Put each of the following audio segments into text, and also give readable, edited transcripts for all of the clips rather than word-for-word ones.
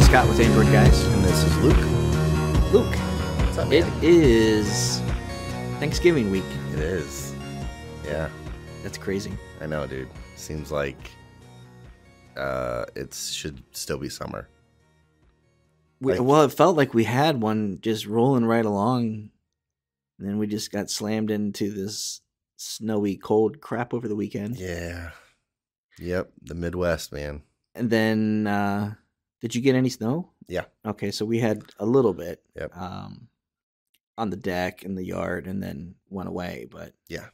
Scott with Android Guys. And this is Luke. Luke, What's up, man? it is Thanksgiving week. It is. Yeah, That's crazy. I know, dude. Seems like it should still be summer. Well, it felt like we had one just rolling right along, and then we just got slammed into this snowy, cold crap over the weekend. Yeah. Yep, the Midwest, man. And then, did you get any snow? Yeah. Okay, so we had a little bit Yep. on the deck in the yard, and then went away. But Yeah.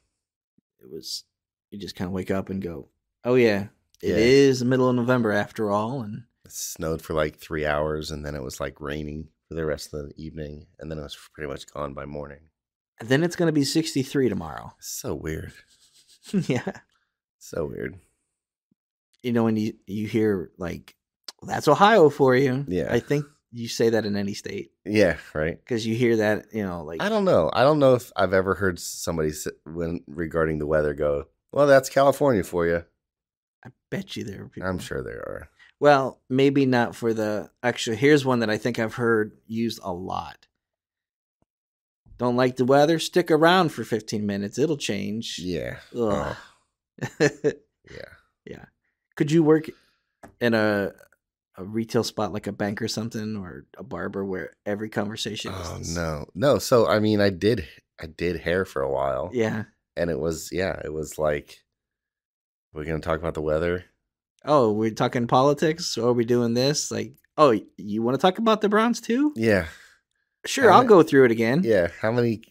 you just kind of wake up and go, oh yeah, it Yeah. is the middle of November after all, and It snowed for like 3 hours, and then it was like raining for the rest of the evening, and then it was pretty much gone by morning. then it's going to be 63 tomorrow. So weird. Yeah. So weird. You know, when you hear like, well, that's Ohio for you. Yeah. I think you say that in any state Yeah, right. because you hear that, like I don't know. I don't know if I've ever heard somebody when regarding the weather go, well, that's California for you. I bet you there are people. I'm sure there are. Well, maybe not for actually, here's one that I think I've heard used a lot. Don't like the weather? Stick around for 15 minutes. It'll change. Yeah. Ugh. Yeah. Yeah. Could you work in a retail spot like a bank or something, or a barber where every conversation is Oh this? no. So I mean, I did hair for a while. Yeah. And it was like, we're gonna talk about the weather. Oh, we're talking politics, or are we doing this? Like, oh, you want to talk about the Browns too? Yeah. Sure, I'll go through it again. Yeah. How many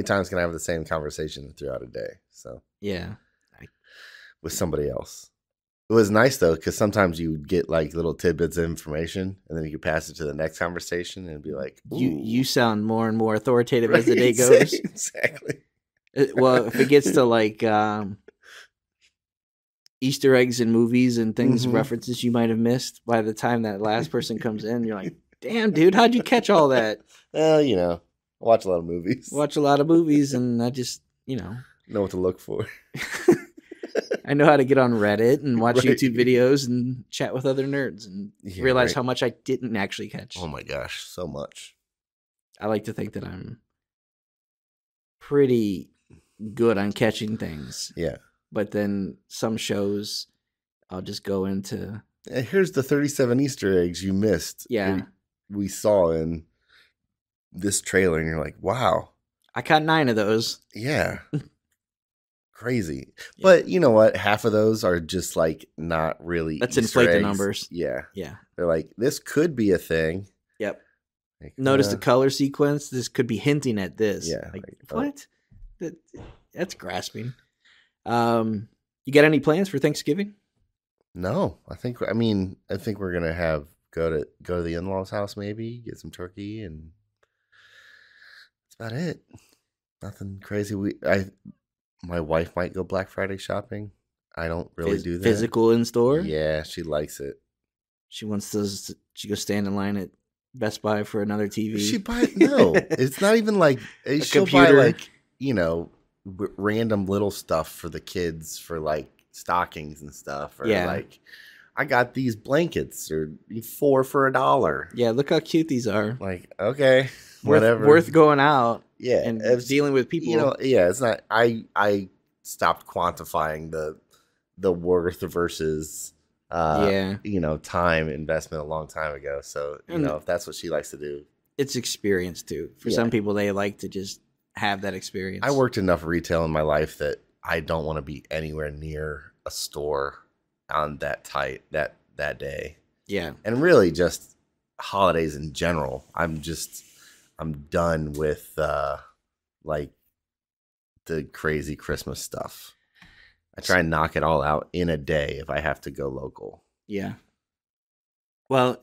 times can I have the same conversation throughout a day? So Yeah. with somebody else. It was nice though, because sometimes you would get like little tidbits of information, and then you could pass it to the next conversation and be like, You sound more and more authoritative right, as the day goes. Exactly. Well, if it gets to like Easter eggs in movies and things, Mhm. references you might have missed, by the time that last person comes in, you're like, damn, dude, how'd you catch all that? Well, I watch a lot of movies. Watch a lot of movies, and I just, Know what to look for. I know how to get on Reddit and watch Right. YouTube videos and chat with other nerds and Yeah, realize right. how much I didn't actually catch. Oh my gosh, so much. I like to think that I'm pretty good on catching things, Yeah. but then some shows I'll just go into. And here's the 37 Easter eggs you missed. Yeah. We saw in this trailer, and you're like, wow. I caught 9 of those. Yeah. Crazy. Yeah. But you know what? Half of those are just like not really. Let's Easter inflate the eggs. numbers. Yeah. Yeah. They're like, this could be a thing. Yep. Like, Notice the color sequence. This could be hinting at this. Yeah, Like, like, oh. what? That's grasping. You got any plans for Thanksgiving? No, I think we're gonna go to the in-laws' house, maybe get some turkey, and that's about it. Nothing crazy. My wife might go Black Friday shopping. I don't really do that. Physical in store? Yeah, she likes it. She wants to. She goes stand in line at Best Buy for another TV. No, it's not even like she'll computer. buy like random little stuff for the kids for like stockings and stuff. Or Yeah. like, I got these blankets or 4 for $1. Yeah, look how cute these are. Like, okay, whatever. Worth going out Yeah, and it's- dealing with people. Yeah, it's not. I stopped quantifying the worth versus time investment a long time ago. So And- if that's what she likes to do. It's experience too. For Yeah. some people, they like to just have that experience. I worked enough retail in my life that I don't want to be anywhere near a store on that day. Yeah. And really just holidays in general. I'm done with like the crazy Christmas stuff. I try and knock it all out in a day if I have to go local. Yeah. Well,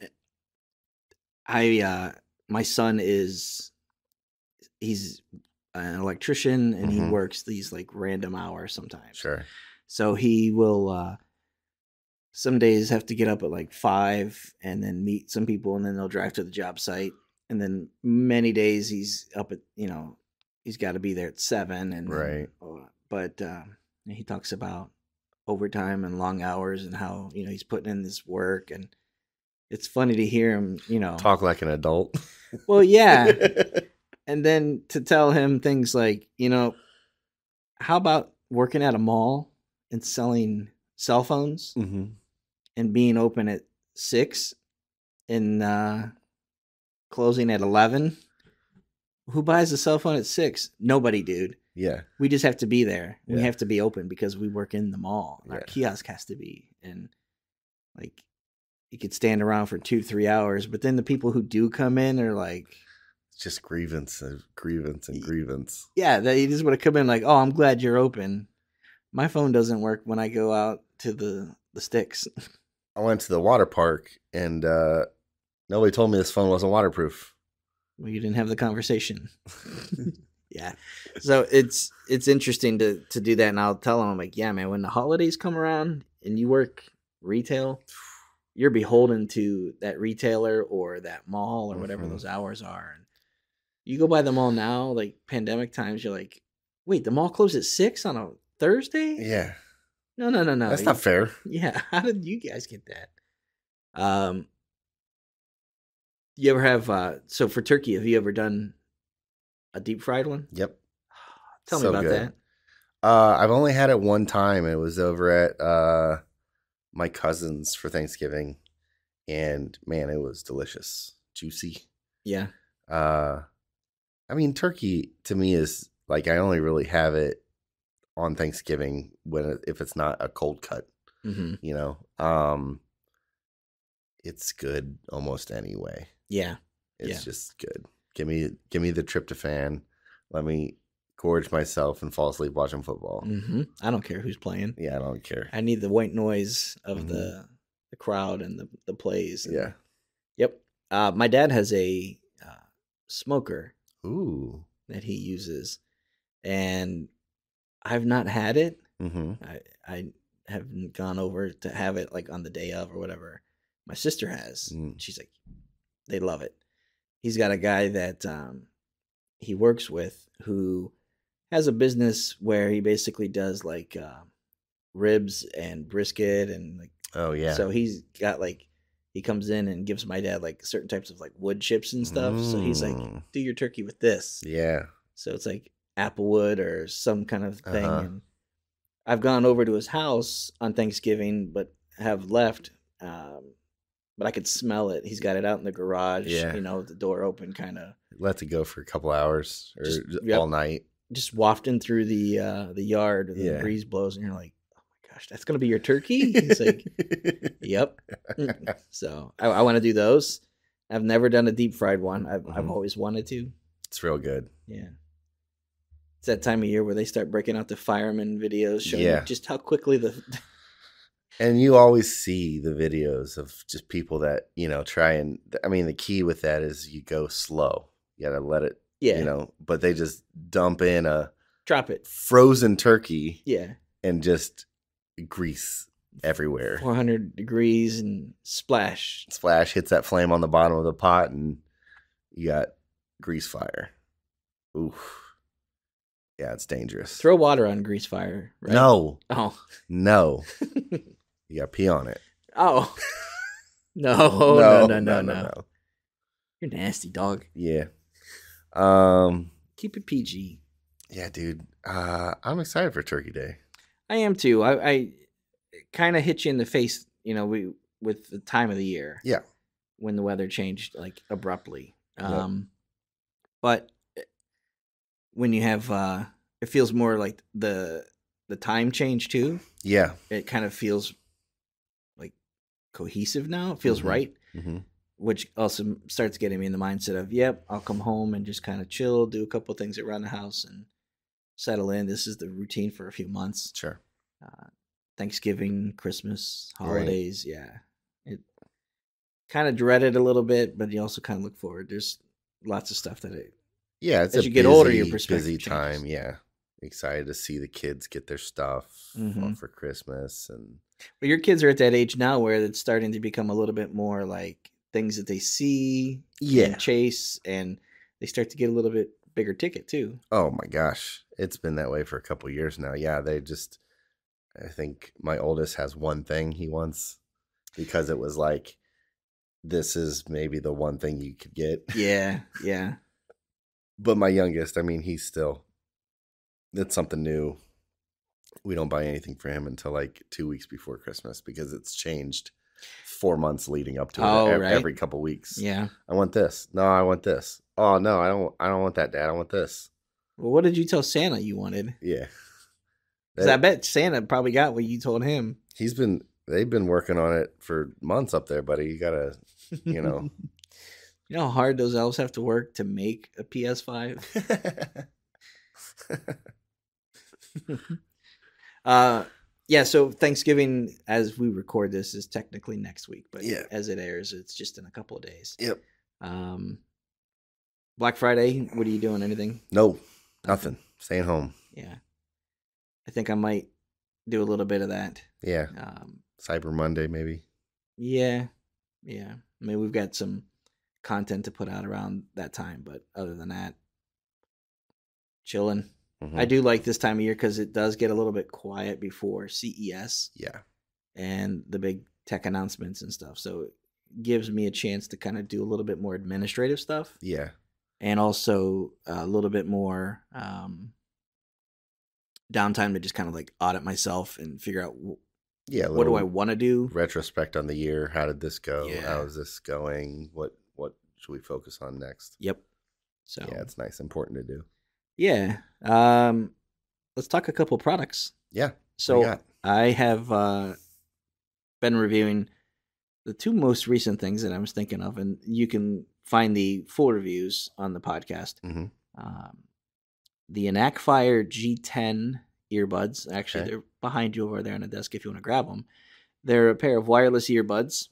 my son he's an electrician, and he Mhm. works these like random hours sometimes. Sure. So he will some days have to get up at like 5 and then meet some people, and then they'll drive to the job site. And then many days he's up at, he's got to be there at 7. And Right. But he talks about overtime and long hours and how, he's putting in this work, and it's funny to hear him, Talk like an adult. Well, yeah. And then to tell him things like, how about working at a mall and selling cell phones and being open at 6 and closing at 11? Who buys a cell phone at 6? Nobody, dude. Yeah. We just have to be there. Yeah. We have to be open because we work in the mall. And Yeah. our kiosk has to be. And like, you could stand around for 2-3 hours, but then the people who do come in are like, it's just grievance and grievance and grievance. Yeah, they just want to come in like, oh, I'm glad you're open. My phone doesn't work when I go out to the sticks. I went to the water park and nobody told me this phone wasn't waterproof. Well, you didn't have the conversation. Yeah. So it's interesting to do that. And I'll tell them, I'm like, yeah, man, when the holidays come around and you work retail, you're beholden to that retailer or that mall or whatever those hours are. And you go by the mall now, like pandemic times, you're like, wait, the mall closed at 6 on a Thursday? Yeah. No. That's not fair. Yeah. How did you guys get that? You ever have, so for turkey, have you ever done a deep fried one? Yep. Tell me about that. I've only had it one time. It was over at my cousin's for Thanksgiving. And man, it was delicious. Juicy. Yeah. I mean, turkey to me is like, I only really have it on Thanksgiving if it's not a cold cut, it's good almost anyway. Yeah. It's just good. Give me the tryptophan. Let me gorge myself and fall asleep watching football. I don't care who's playing. Yeah, I don't care. I need the white noise of the crowd and the plays. Yeah. Yep. My dad has a smoker. Ooh. That he uses, and I've not had it. I haven't gone over to have it like on the day of or whatever. My sister has. She's like, they love it. He's got a guy that he works with who has a business where he basically does like ribs and brisket and like. Oh yeah. So he's got like, he comes in and gives my dad like certain types of like wood chips and stuff. So he's like, do your turkey with this. Yeah. So it's like applewood or some kind of thing. And I've gone over to his house on Thanksgiving, but have left. But I could smell it. He's got it out in the garage, with the door open, kind of. Let it go for a couple hours or all night. Just wafting through the yard. The breeze blows, and you're like, oh my gosh, that's going to be your turkey? He's like, yep. So I want to do those. I've never done a deep fried one. I've always wanted to. It's real good. Yeah. It's that time of year where they start breaking out the fireman videos showing you just how quickly And you always see the videos of just people that, try and, I mean, the key with that is you go slow. You got to let it, but they just dump in drop it frozen turkey. Yeah. And just grease everywhere. 400 degrees and splash. Splash hits that flame on the bottom of the pot and you got grease fire. Oof. Yeah, it's dangerous. Throw water on grease fire, right? No. Oh. No. You got to pee on it. Oh. No. You're nasty, dog. Yeah. Keep it PG. Yeah, dude. I'm excited for Turkey Day. I am too. I kind of hit you in the face, with the time of the year. Yeah. When the weather changed like abruptly. Yep. But when you have it feels more like the time change too. Yeah. It kind of feels like cohesive now. It feels right. Which also starts getting me in the mindset of, yep, I'll come home and just kind of chill, do a couple things around the house and settle in. This is the routine for a few months. Sure. Thanksgiving, Christmas, holidays. Right. Yeah. It kind of dread it a little bit, but you also kind of look forward. There's lots of stuff that it's as you get older, your perspective busy changes. time. Yeah. Excited to see the kids get their stuff for Christmas. But your kids are at that age now where it's starting to become a little bit more like things that they see and chase, and they start to get a little bit bigger ticket too. Oh my gosh. It's been that way for a couple of years now. Yeah. I think my oldest has one thing he wants because it was like this is maybe the one thing you could get. Yeah. But my youngest, I mean, it's something new. We don't buy anything for him until like 2 weeks before Christmas because it's changed 4 months leading up to it right. every couple weeks. Yeah. I want this. No, I want this. Oh no, I don't want that, Dad. I want this. Well, what did you tell Santa you wanted? Yeah. Because I bet Santa probably got what you told him. They've been working on it for months up there, buddy. You gotta, you know. You know how hard those elves have to work to make a PS5? Yeah, so Thanksgiving, as we record this, is technically next week, but as it airs, it's just in a couple of days. Yep. Black Friday, what are you doing? Anything? No, nothing. Staying home. Yeah. I think I might do a little bit of that. Yeah. Cyber Monday, maybe. Yeah. I mean, we've got some content to put out around that time, but other than that, chilling. Mm-hmm. I do like this time of year because it does get a little bit quiet before CES. Yeah. And the big tech announcements and stuff. So it gives me a chance to kind of do a little bit more administrative stuff. Yeah. And also a little bit more downtime to just kind of like audit myself and figure out what do I want to do? Retrospect on the year. How did this go? Yeah. How is this going? What should we focus on next? Yep. So yeah, it's nice, important to do. Yeah. Let's talk a couple products. Yeah. So I have been reviewing the two most recent things that I was thinking of, and you can find the full reviews on the podcast. Mm-hmm. The Enactfire G10 earbuds. Actually, they're behind you over there on the desk if you want to grab them. They're a pair of wireless earbuds,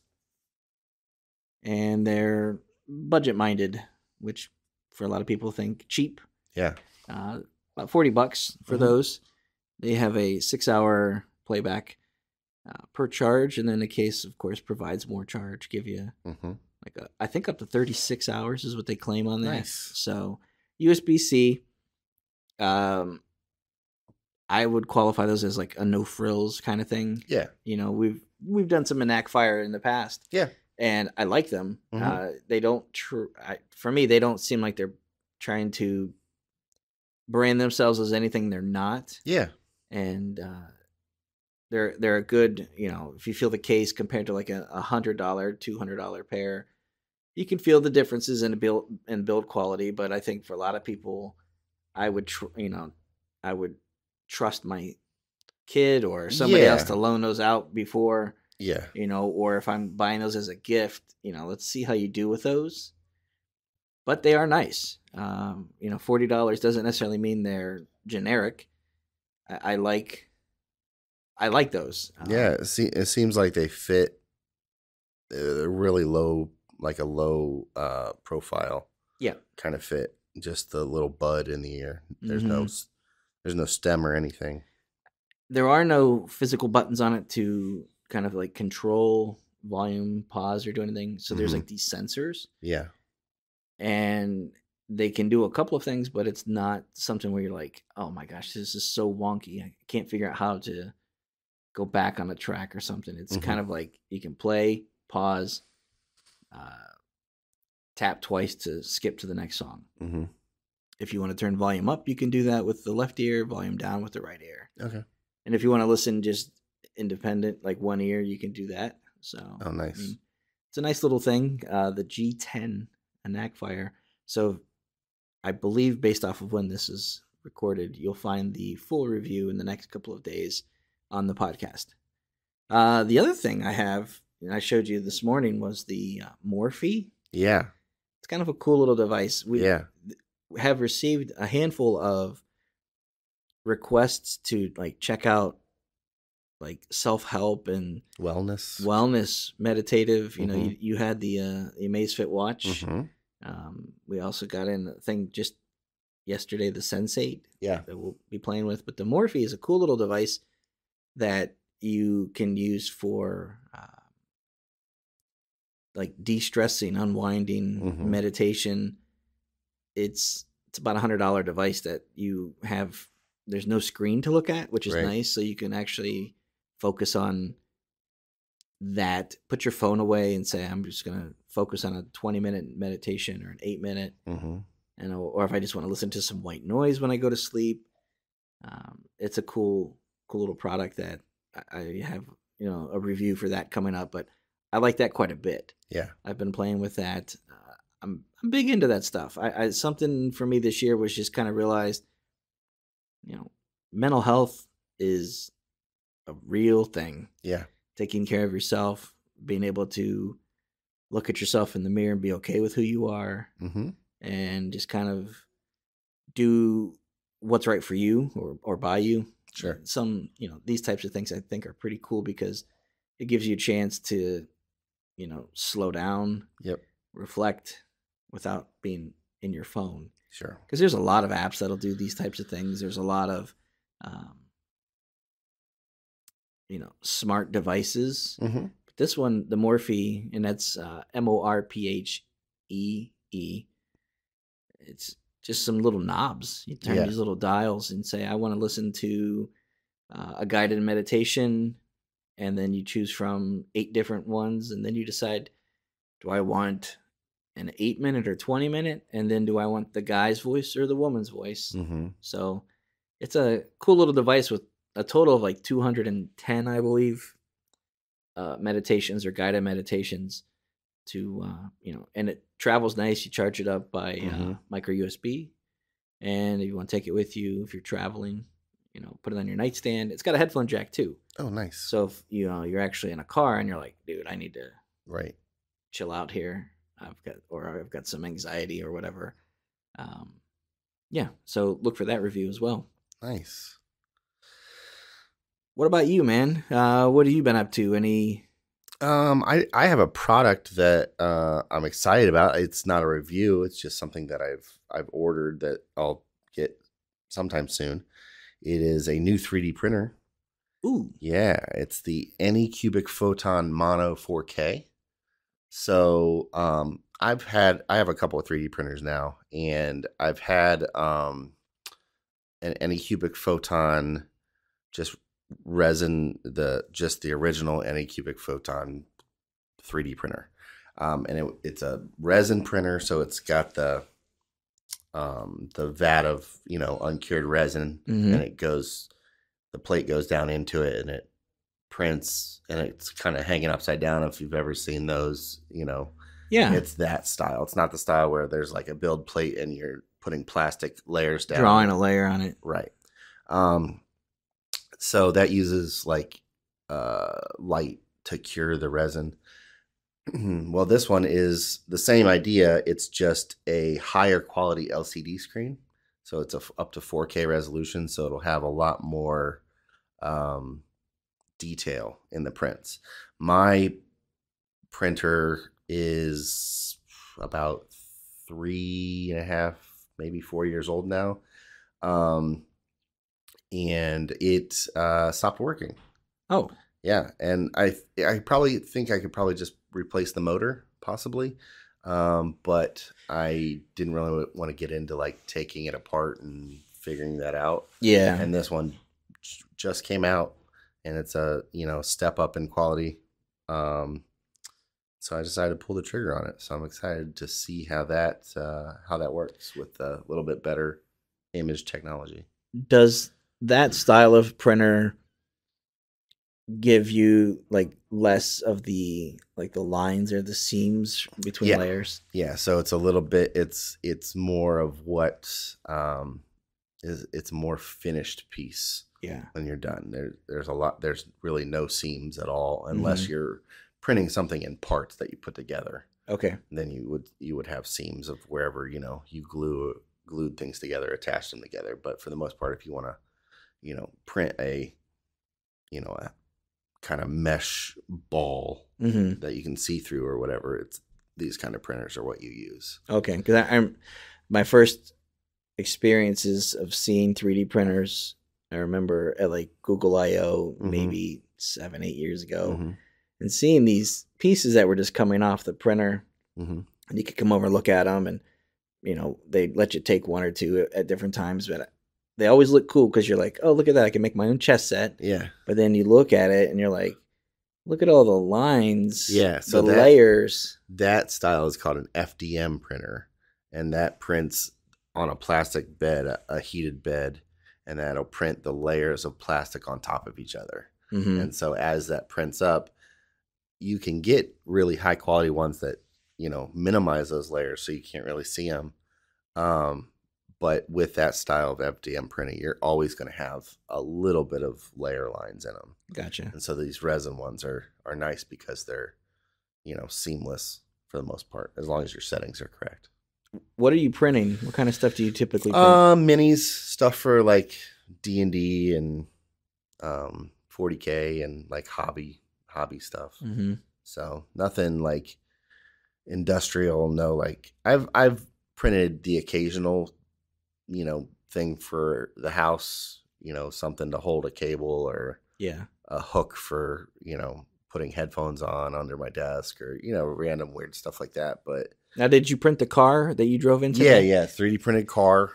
and they're budget-minded, which for a lot of people think cheap. Yeah. About $40 for those. They have a 6-hour playback per charge, and then the case, of course, provides more charge. Give you I think up to 36 hours is what they claim on that. Nice. So USB-C. I would qualify those as like a no frills kind of thing. Yeah. You know, we've done some Enactfire in the past. Yeah. And I like them. They don't for me, they don't seem like they're trying to brand themselves as anything they're not. Yeah. And they're a good, you know, if you feel the case compared to like a $100, $200 pair, you can feel the differences in build quality. But I think for a lot of people, I would trust my kid or somebody else to loan those out before. Yeah. You know, or if I'm buying those as a gift, you know, let's see how you do with those. But they are nice. You know, $40 doesn't necessarily mean they're generic. I like those. Yeah, it seems like they fit. They're really low, like a low profile. Yeah, kind of fit. Just the little bud in the ear. There's no stem or anything. There are no physical buttons on it to kind of like control volume, pause, or do anything. So there's like these sensors. Yeah. And they can do a couple of things, but it's not something where you're like, oh my gosh, this is so wonky. I can't figure out how to go back on a track or something. It's kind of like you can play, pause, tap twice to skip to the next song. If you want to turn volume up, you can do that with the left ear, volume down with the right ear. Okay. And if you want to listen just independent, like one ear, you can do that. So, oh, nice. I mean, it's a nice little thing. The G10 Enactfire. So I believe based off of when this is recorded, you'll find the full review in the next couple of days on the podcast. The other thing I have, and I showed you this morning, was the Morphe. Yeah. It's kind of a cool little device. We have received a handful of requests to like check out like self-help and wellness meditative. You know, you had the Amazfit watch. We also got in a thing just yesterday, the Sensate that we'll be playing with. But the Morphe is a cool little device that you can use for like de-stressing, unwinding, meditation. It's about $100 device that you have. There's no screen to look at, which is nice. So you can actually focus on that put your phone away and say, I'm just going to focus on a 20-minute meditation or an 8-minute, or if I just want to listen to some white noise when I go to sleep. It's a cool little product that I have, a review for that coming up, but I like that quite a bit. Yeah. I've been playing with that. I'm big into that stuff. Something for me this year was just kind of realized, mental health is a real thing. Yeah. Taking care of yourself, being able to look at yourself in the mirror and be okay with who you are, and just kind of do what's right for you or by you. Sure. Some, these types of things I think are pretty cool because it gives you a chance to, slow down, reflect without being in your phone. Sure. Because there's a lot of apps that'll do these types of things. There's a lot of, smart devices. But this one, the Morphe, and that's Morphee. It's just some little knobs. You turn these little dials and say, I want to listen to a guided meditation. And then you choose from 8 different ones. And then you decide, do I want an 8-minute or 20-minute? And then do I want the guy's voice or the woman's voice? So it's a cool little device with a total of like 210, I believe, meditations or guided meditations to, and it travels nice. You charge it up by micro USB. And if you want to take it with you, if you're traveling, put it on your nightstand. It's got a headphone jack too. Oh, nice. So if you're actually in a car and you're like, dude, I need to chill out here. I've got some anxiety or whatever. So look for that review as well. Nice. What about you, man? What have you been up to? Any? I have a product that I'm excited about. It's not a review. It's just something that I've ordered that I'll get sometime soon. It is a new 3D printer. Ooh. Yeah, it's the Anycubic Photon Mono 4K. So I have a couple of 3D printers now, and I've had an Anycubic Photon just resin, the original Anycubic Photon 3D printer, and it's a resin printer, so it's got the vat of uncured resin, and the plate goes down into it, and it prints, and it's kind of hanging upside down. If you've ever seen those, it's that style. It's not the style where there's like a build plate and you're putting plastic layers down, drawing a layer on it, right? So that uses like light to cure the resin. Well, this one is the same idea. It's just a higher quality LCD screen. So it's up to 4K resolution. So it'll have a lot more detail in the prints. My printer is about 3.5, maybe 4 years old now. And it stopped working. Oh, yeah. And I probably think I could probably just replace the motor, possibly. But I didn't really want to get into like taking it apart and figuring that out. Yeah. And this one just came out, and it's a step up in quality. So I decided to pull the trigger on it. So I'm excited to see how that works with a little bit better image technology. Does that style of printer give you like less of the lines or the seams between layers? Yeah, so it's a little bit, it's more of what it's more finished piece. Yeah. When you're done. There's really no seams at all unless you're printing something in parts that you put together. Okay. Then you would have seams of wherever, you glued things together, attached them together. But for the most part, if you want to, print a kind of mesh ball that you can see through or whatever, it's these kind of printers are what you use. Okay, because I'm my first experiences of seeing 3D printers, I remember at like Google I/O maybe 7-8 years ago, and seeing these pieces that were just coming off the printer, and you could come over and look at them, and they let you take one or two at different times, but they always look cool because you're like, oh, look at that, I can make my own chess set. Yeah. But then you look at it and you're like, Look at all the lines. Yeah, so the layers. That style is called an FDM printer, and that prints on a plastic bed, a heated bed, and that'll print the layers of plastic on top of each other. Mm-hmm. And so as that prints up, you can get really high quality ones that, minimize those layers so you can't really see them. But with that style of FDM printing, you're always going to have a little bit of layer lines in them. Gotcha. And so these resin ones are nice because they're, seamless for the most part, as long as your settings are correct. What are you printing? What kind of stuff do you typically print? Minis, stuff for like D&D and 40K and like hobby stuff. Mm-hmm. So nothing like industrial. No, like I've printed the occasional, thing for the house. Something to hold a cable or a hook for putting headphones on under my desk or random weird stuff like that. But now, did you print the car that you drove into? Yeah, 3D printed car.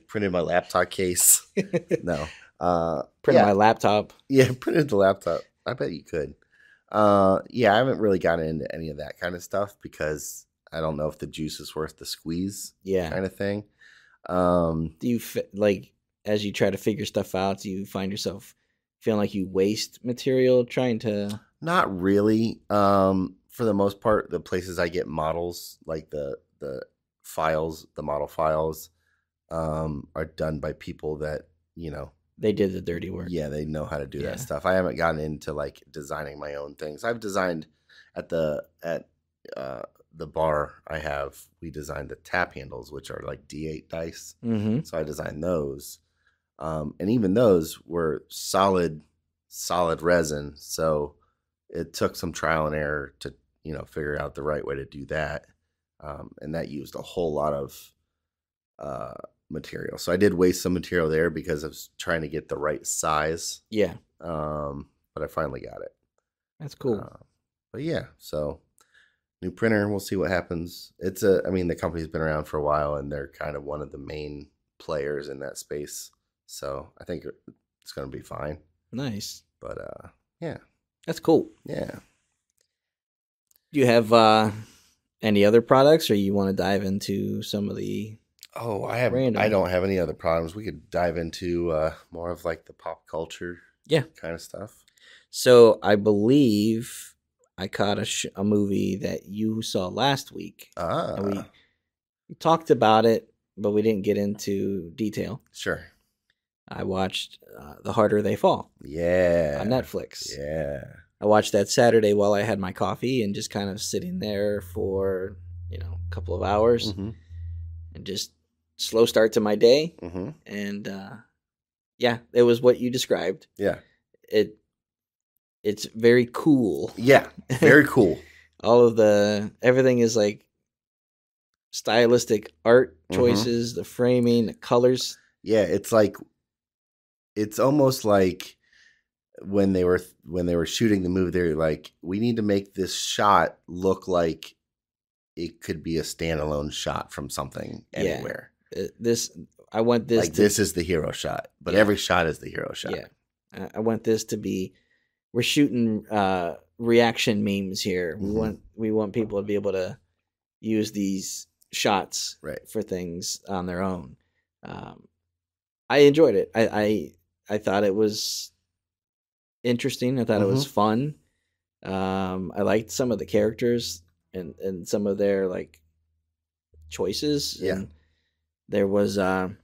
Printed my laptop case. No. Printed my laptop. Yeah, printed the laptop. I bet you could. I haven't really gotten into any of that kind of stuff because I don't know if the juice is worth the squeeze. Yeah, kind of thing. Do you as you try to figure stuff out? Do you find yourself feeling like you waste material trying to? Not really. For the most part, the places I get models, like the files, the model files, are done by people that they did the dirty work. Yeah, they know how to do that stuff. I haven't gotten into like designing my own things. I've designed at the bar we designed the tap handles, which are like D8 dice. Mm-hmm. So I designed those. And even those were solid resin. So it took some trial and error to, figure out the right way to do that. And that used a whole lot of material. So I did waste some material there because I was trying to get the right size. Yeah. But I finally got it. That's cool. But yeah, so new printer, we'll see what happens. The company's been around for a while and they're kind of one of the main players in that space. So I think it's going to be fine. Nice. But yeah. That's cool. Yeah. Do you have any other products, or you want to dive into some of the? Oh, I don't have any other problems. We could dive into more of like the pop culture, kind of stuff. So I believe I caught a movie that you saw last week. And we talked about it, but we didn't get into detail. Sure. I watched The Harder They Fall. Yeah. On Netflix. Yeah. I watched that Saturday while I had my coffee and just kind of sitting there for, a couple of hours. Mm-hmm. And just slow start to my day. Mm-hmm. And it was what you described. Yeah. It's very cool. Yeah. Very cool. Everything is like stylistic art choices, the framing, the colors. Yeah, it's almost like when they were shooting the movie, they're like, we need to make this shot look like it could be a standalone shot from something anywhere. This is the hero shot, but every shot is the hero shot. Yeah, I want this to be. We're shooting reaction memes here. Mm-hmm. We want people to be able to use these shots for things on their own. I enjoyed it. I thought it was interesting. I thought it was fun. I liked some of the characters and some of their like choices. Yeah. And there was the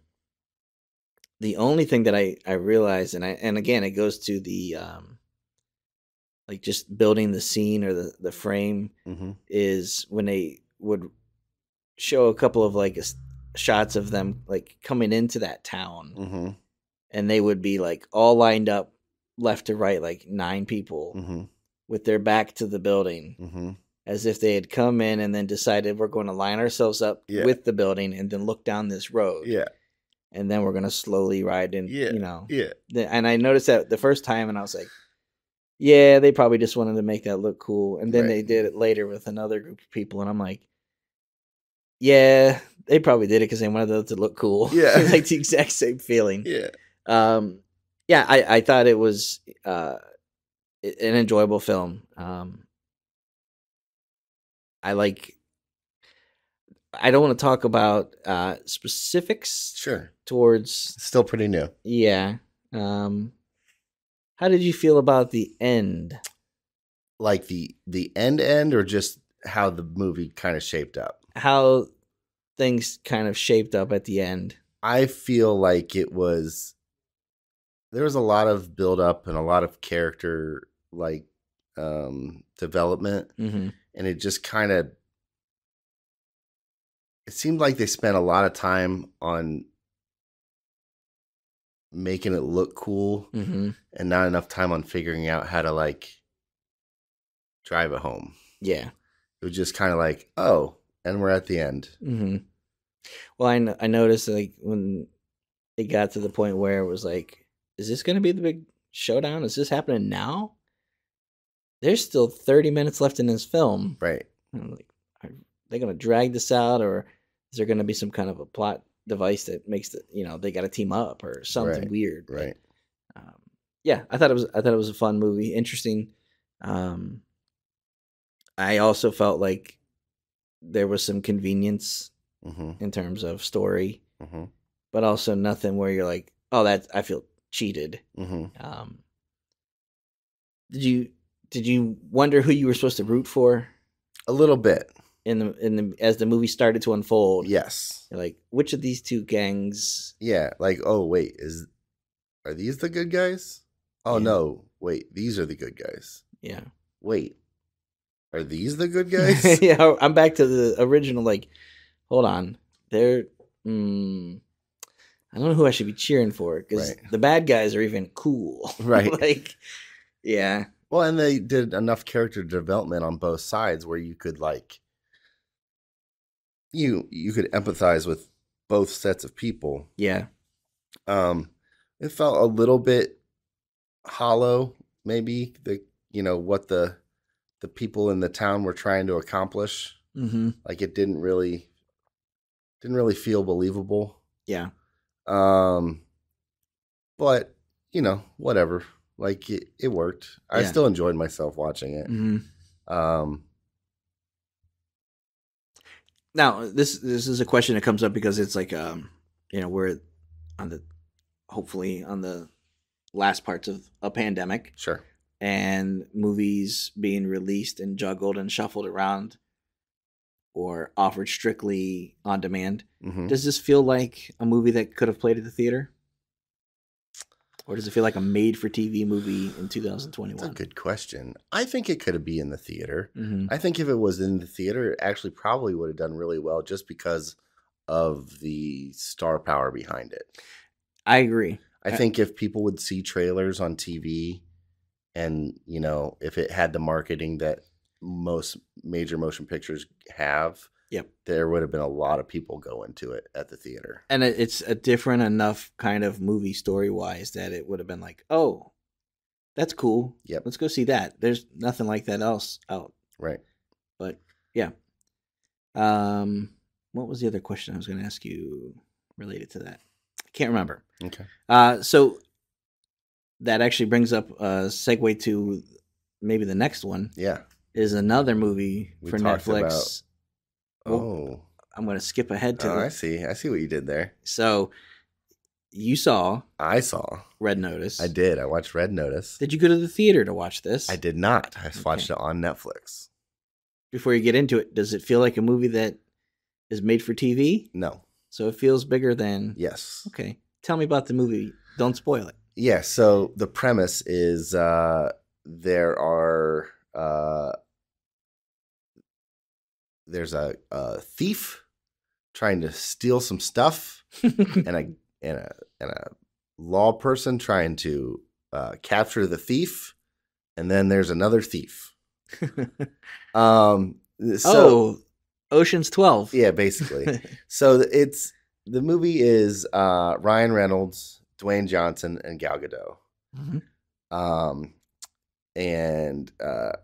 only thing that I realized, and again it goes to the like just building the scene or the frame, is when they would show a couple of like shots of them like coming into that town, and they would be like all lined up left to right, like 9 people with their back to the building, as if they had come in and then decided we're going to line ourselves up with the building and then look down this road. Yeah. And then we're going to slowly ride in, And I noticed that the first time and I was like, yeah, they probably just wanted to make that look cool. And then they did it later with another group of people. And I'm like, yeah, they probably did it because they wanted it to look cool. Yeah. Like the exact same feeling. Yeah. I thought it was an enjoyable film. I like. I don't want to talk about specifics. Sure. Towards Still pretty new. Yeah. How did you feel about the end? Like the end, or just how the movie kind of shaped up? How things kind of shaped up at the end. I feel like there was a lot of build up and a lot of character like development, and it just kind of, it seemed like they spent a lot of time on making it look cool, and not enough time on figuring out how to like drive it home. Yeah. It was just kind of like, oh, and we're at the end. Well, I noticed like when it got to the point where it was like, is this going to be the big showdown? Is this happening now? There's still 30 minutes left in this film. Right. I'm like, are they going to drag this out, or is there going to be some kind of a plot device that makes they got to team up or something weird? Right. But, yeah, I thought it was a fun movie, interesting. I also felt like there was some convenience in terms of story, but also nothing where you're like, oh, I feel cheated. Did you wonder who you were supposed to root for? A little bit. As the movie started to unfold. Yes. You're like, which of these two gangs? Yeah, like, oh wait, are these the good guys? Oh no, wait, these are the good guys. Yeah. Wait, are these the good guys? Yeah, I'm back to the original. Like, hold on, they're. I don't know who I should be cheering for, because the bad guys are even cool. Right. Like, yeah. Well, and they did enough character development on both sides where you could like you could empathize with both sets of people. Yeah. It felt a little bit hollow, maybe what the people in the town were trying to accomplish. Like it didn't really feel believable. Yeah. But whatever. Like it worked. I still enjoyed myself watching it. Now this is a question that comes up because it's like we're hopefully on the last parts of a pandemic. Sure. And movies being released and juggled and shuffled around or offered strictly on demand. Does this feel like a movie that could have played at the theater? Or does it feel like a made-for-TV movie in 2021? That's a good question. I think it could have been in the theater. I think if it was in the theater, it actually probably would have done really well just because of the star power behind it. I agree. I think if people would see trailers on TV and, if it had the marketing that most major motion pictures have, there would have been a lot of people going to it at the theater. And it's a different enough kind of movie story-wise that it would have been like, oh, that's cool. Yep. Let's go see that. There's nothing like that else out. Right. But, yeah. What was the other question I was going to ask you related to that? I can't remember. Okay. So that actually brings up a segue to maybe the next one. Yeah. Is another movie for Netflix. Well, I'm going to skip ahead to I see what you did there. So I saw Red Notice. I did. I watched Red Notice. Did you go to the theater to watch this? I did not. I watched it on Netflix. Before you get into it, does it feel like a movie that is made for TV? No. So it feels bigger than... Yes. Okay. Tell me about the movie. Don't spoil it. Yeah, so the premise is there's a thief trying to steal some stuff and a law person trying to capture the thief, and then there's another thief. Ocean's 12. Yeah, basically. So the movie is Ryan Reynolds, Dwayne Johnson, and Gal Gadot. And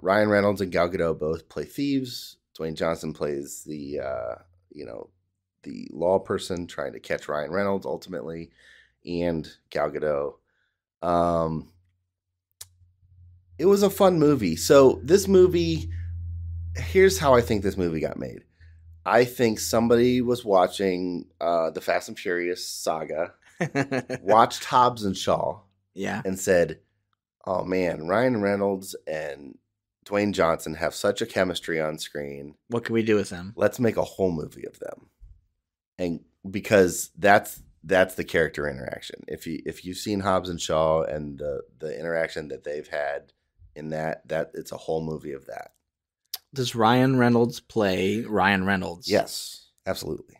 Ryan Reynolds and Gal Gadot both play thieves. Dwayne Johnson plays the law person trying to catch Ryan Reynolds ultimately, and Gal Gadot. It was a fun movie. So this movie, here's how I think this movie got made. I think somebody was watching the Fast and Furious saga, watched Hobbs and Shaw, Yeah. and said, "Oh man, Ryan Reynolds and Dwayne Johnson have such a chemistry on screen. What can we do with them? Let's make a whole movie of them." And because that's the character interaction. If you've seen Hobbs and Shaw and the interaction that they've had in that it's a whole movie of that. Does Ryan Reynolds play Ryan Reynolds? Yes, absolutely.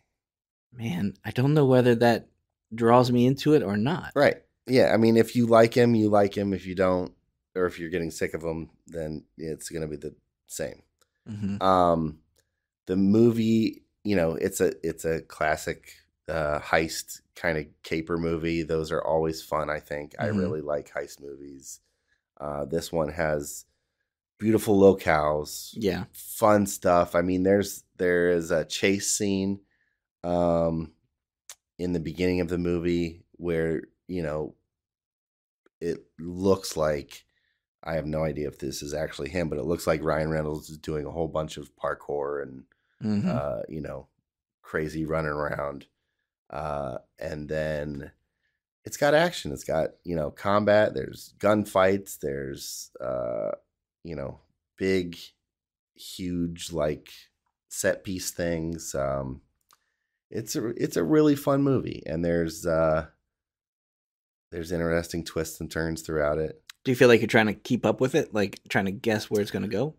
Man, I don't know whether that draws me into it or not. Right. Yeah. I mean, if you like him, you like him. If you don't, or if you're getting sick of him, then it's going to be the same. Mm-hmm. The movie, it's a classic heist kind of caper movie. Those are always fun, I think. I really like heist movies. This one has beautiful locales. Yeah. Fun stuff. I mean, there is a chase scene in the beginning of the movie where, it looks like, I have no idea if this is actually him, but it looks like Ryan Reynolds is doing a whole bunch of parkour and, crazy running around. And then it's got action. It's got, combat. There's gunfights. There's, big, huge, like set piece things. It's a really fun movie, and there's interesting twists and turns throughout it. Do you feel like you're trying to keep up with it? Like trying to guess where it's going to go?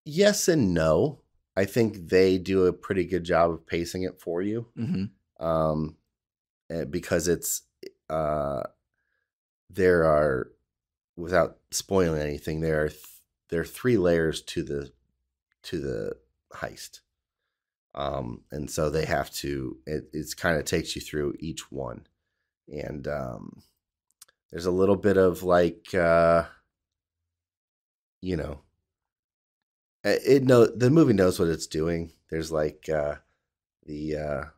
Yes and no. I think they do a pretty good job of pacing it for you. Because it's, there are, without spoiling anything, there are 3 layers to the heist. And so they have to, it's kind of takes you through each one. And, there's a little bit of like, the movie knows what it's doing. There's like, the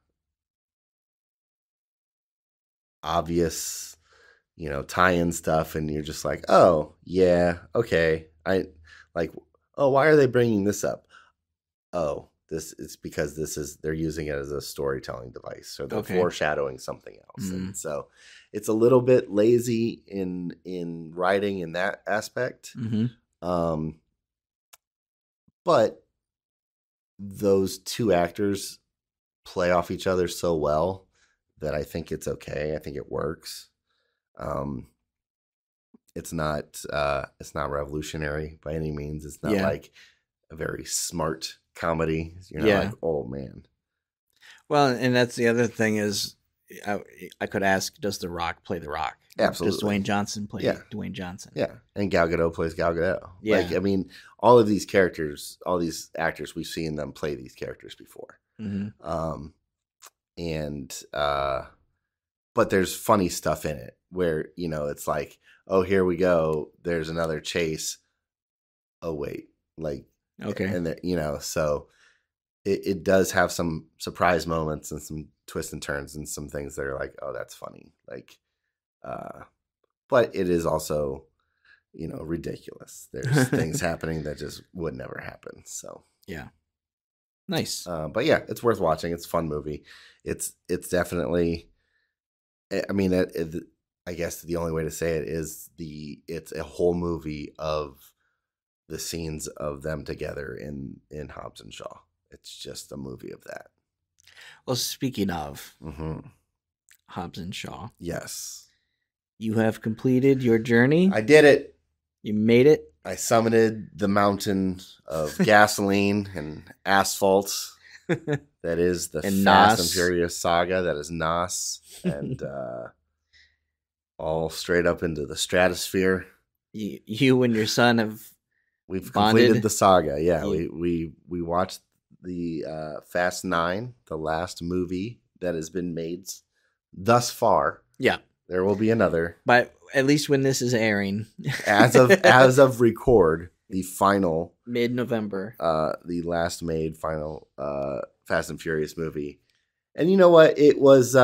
obvious, tie-in stuff. And you're just like, oh yeah, okay. Why are they bringing this up? Oh, this is because they're using it as a storytelling device, or they're foreshadowing something else. And so it's a little bit lazy in writing in that aspect. But those 2 actors play off each other so well that I think it's okay. I think it works. It's not revolutionary by any means. It's not like a very smart comedy. You're not like, oh man. Well, and that's the other thing is, I could ask, does The Rock play The Rock? Absolutely. Does Dwayne Johnson play Dwayne Johnson? Yeah. And Gal Gadot plays Gal Gadot. Yeah. Like, I mean, all of these characters, all these actors, we've seen them play these characters before. But there's funny stuff in it where, it's like, oh, here we go. There's another chase. Oh, wait. Like, okay. And so it does have some surprise moments and some twists and turns and some things that are like, oh, that's funny. Like, but it is also, ridiculous. There's things happening that just would never happen. So, yeah. Nice. But yeah, it's worth watching. It's a fun movie. It's definitely, I mean, I guess the only way to say it is it's a whole movie of the scenes of them together in Hobbs and Shaw. It's just a movie of that. Well, speaking of Hobbs and Shaw. Yes. You have completed your journey. I did it. You made it. I summited the mountain of gasoline and asphalt that is the Fast and Furious saga. That is NOS. And all straight up into the stratosphere. You and your son have We've bonded. completed the saga. Yeah, we watched the Fast 9, the last movie that has been made thus far. Yeah. There will be another. But at least when this is airing. as of record, the final mid-November. The last made final Fast and Furious movie. And you know what? It was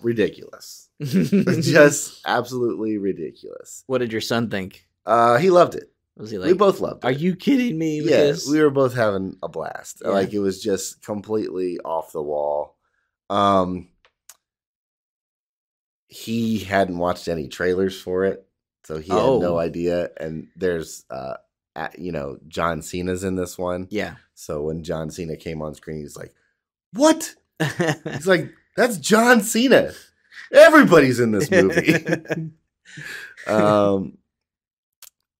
ridiculous. Just absolutely ridiculous. What did your son think? He loved it. Was he We like, both loved it. are you kidding me with Yeah, this? we were both having a blast. Yeah. Like, it was just completely off the wall. He hadn't watched any trailers for it, so he had no idea. And there's, John Cena's in this one. Yeah. So when John Cena came on screen, he's like, "What?" He's like, "That's John Cena. Everybody's in this movie."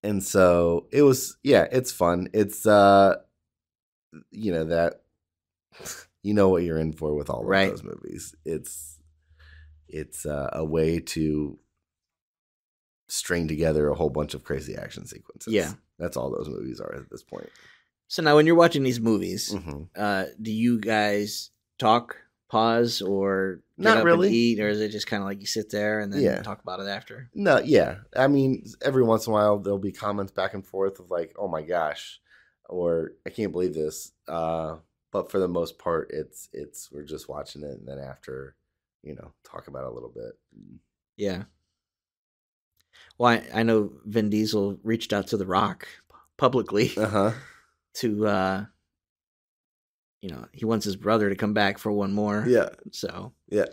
And so it was, it's fun. It's, that, you know what you're in for with all of those movies. It's a way to string together a whole bunch of crazy action sequences. Yeah. That's all those movies are at this point. So now when you're watching these movies, do you guys talk, pause, or get Not up really. and eat? Or is it just kind of like you sit there and then talk about it after? No, yeah. I mean, every once in a while, there'll be comments back and forth of like, oh my gosh, or I can't believe this. But for the most part, it's we're just watching it, and then after, talk about it a little bit. Yeah. Well, I know Vin Diesel reached out to The Rock publicly to, he wants his brother to come back for one more. Yeah. So, yeah.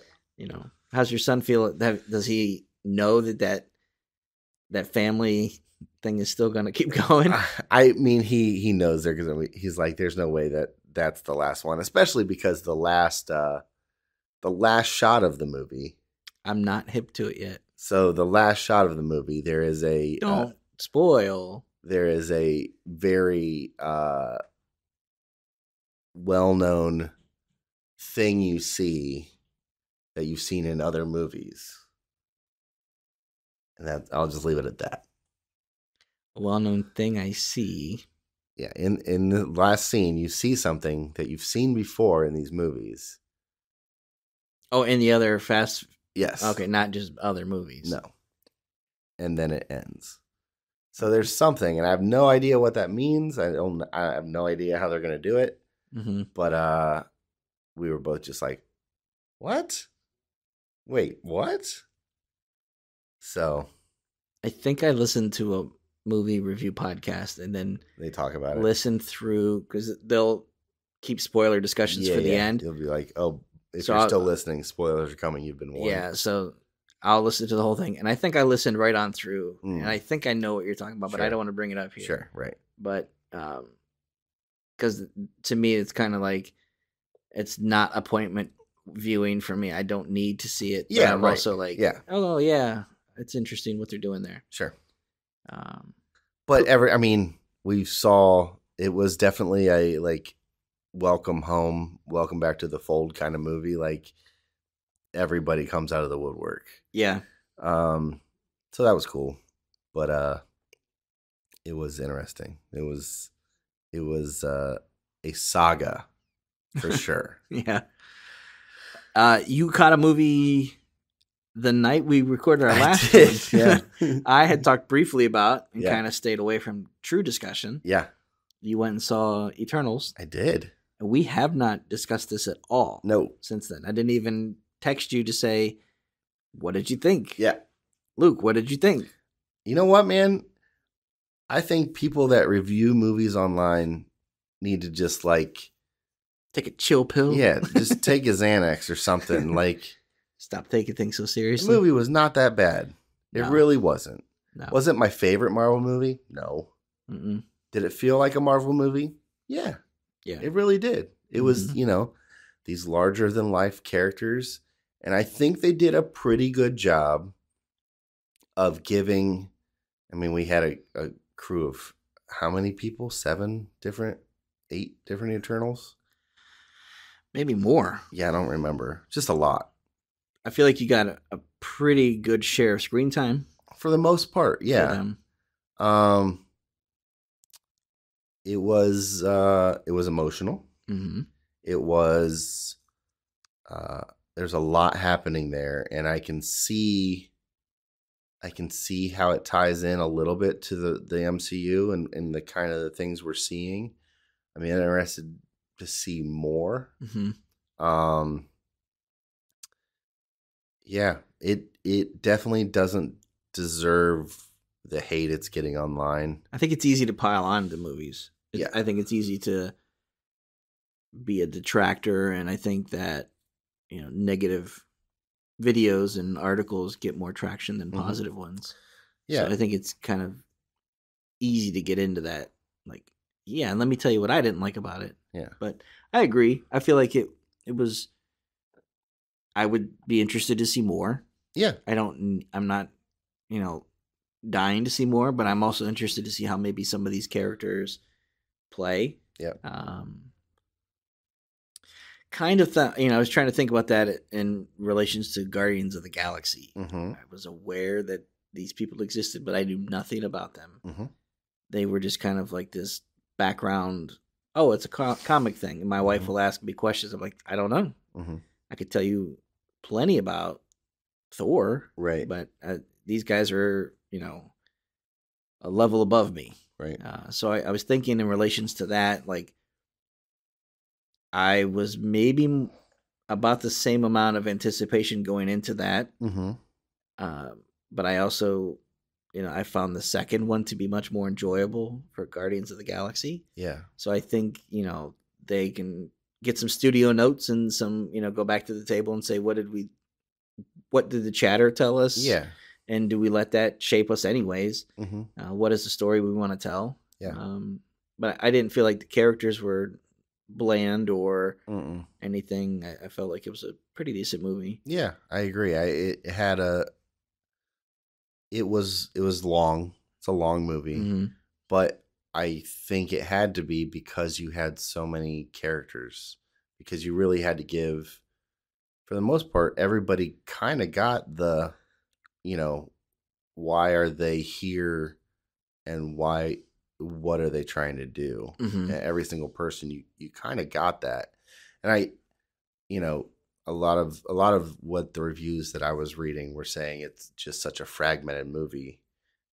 How's your son feel? Does he know that family thing is still going to keep going? I mean, he knows there, because he's like, there's no way that's the last one, especially because the last shot of the movie. I'm not hip to it yet. So the last shot of the movie, there is a don't spoil. There is a very well-known thing you see that you've seen in other movies, and that I'll just leave it at that. A well-known thing I see. Yeah, in the last scene, you see something that you've seen before in these movies. Oh, in the other Fast. Yes. Okay, not just other movies. No. And then it ends. So there's something, and I have no idea what that means. I have no idea how they're going to do it. Mm-hmm. But we were both just like, what? Wait, what? So I think I listened to a movie review podcast, and then they talk about it. Listen through, because they'll keep spoiler discussions for the end. You'll be like, oh, if you're still listening, spoilers are coming. You've been warned. Yeah, so I'll listen to the whole thing, and I think I listened right on through, and I think I know what you're talking about, but I don't want to bring it up here. Sure, right. But because to me, it's kind of like, it's not appointment viewing for me. I don't need to see it. Yeah, I'm also like, oh yeah, it's interesting what they're doing there. Sure. But we saw, it was definitely a like welcome home, welcome back to the fold kind of movie. Like, everybody comes out of the woodwork. Yeah. So that was cool, but it was interesting. It was a saga for sure. Yeah. You caught a movie the night we recorded our last one. Yeah. I had talked briefly about and kind of stayed away from true discussion. Yeah. You went and saw Eternals. I did. And we have not discussed this at all. No. Since then. I didn't even text you to say, what did you think? Yeah. Luke, what did you think? You know what, man? I think people that review movies online need to just like take a chill pill. Yeah, just take a Xanax or something. Like, stop taking things so seriously. The movie was not that bad. It really wasn't. No. Was it my favorite Marvel movie? No. Mm-mm. Did it feel like a Marvel movie? Yeah. Yeah. It really did. It was, these larger than life characters. And I think they did a pretty good job of giving. I mean, we had a crew of how many people? 8 different Eternals? Maybe more. Yeah, I don't remember. Just a lot. I feel like you got a pretty good share of screen time. For the most part, yeah. It was emotional. Mm-hmm. It was there's a lot happening there, and I can see how it ties in a little bit to the MCU and the kind of the things we're seeing. I mean, I'm interested to see more. Mm-hmm. Yeah, it definitely doesn't deserve the hate it's getting online. I think it's easy to pile on to movies. Yeah. I think it's easy to be a detractor, and I think that negative videos and articles get more traction than positive ones. Yeah. So I think it's kind of easy to get into that. Like, yeah, and let me tell you what I didn't like about it. Yeah. But I agree. I feel like it was. I would be interested to see more. Yeah. I'm not, dying to see more, but I'm also interested to see how maybe some of these characters play. Yeah. Kind of thought, I was trying to think about that in relations to Guardians of the Galaxy. Mm-hmm. I was aware that these people existed, but I knew nothing about them. Mm-hmm. They were just kind of like this background. Oh, it's a comic thing. And my wife will ask me questions. I'm like, I don't know. Mm-hmm. I could tell you plenty about Thor. Right. But these guys are, a level above me. Right. So I was thinking in relations to that, like, I was maybe about the same amount of anticipation going into that. Mm-hmm. But I also, I found the second one to be much more enjoyable for Guardians of the Galaxy. Yeah. So I think, they can get some studio notes and some, go back to the table and say, what did the chatter tell us? Yeah. And do we let that shape us anyways? Mm-hmm. What is the story we want to tell? Yeah. But I didn't feel like the characters were bland or Mm-mm. anything. I felt like it was a pretty decent movie. Yeah, I agree. It was long. It's a long movie, Mm-hmm. but I think it had to be because you had so many characters, because you really had to give, for the most part, everybody kind of got the, why are they here and what are they trying to do? Mm-hmm. Every single person, you kind of got that. And a lot of what the reviews that I was reading were saying it's just such a fragmented movie.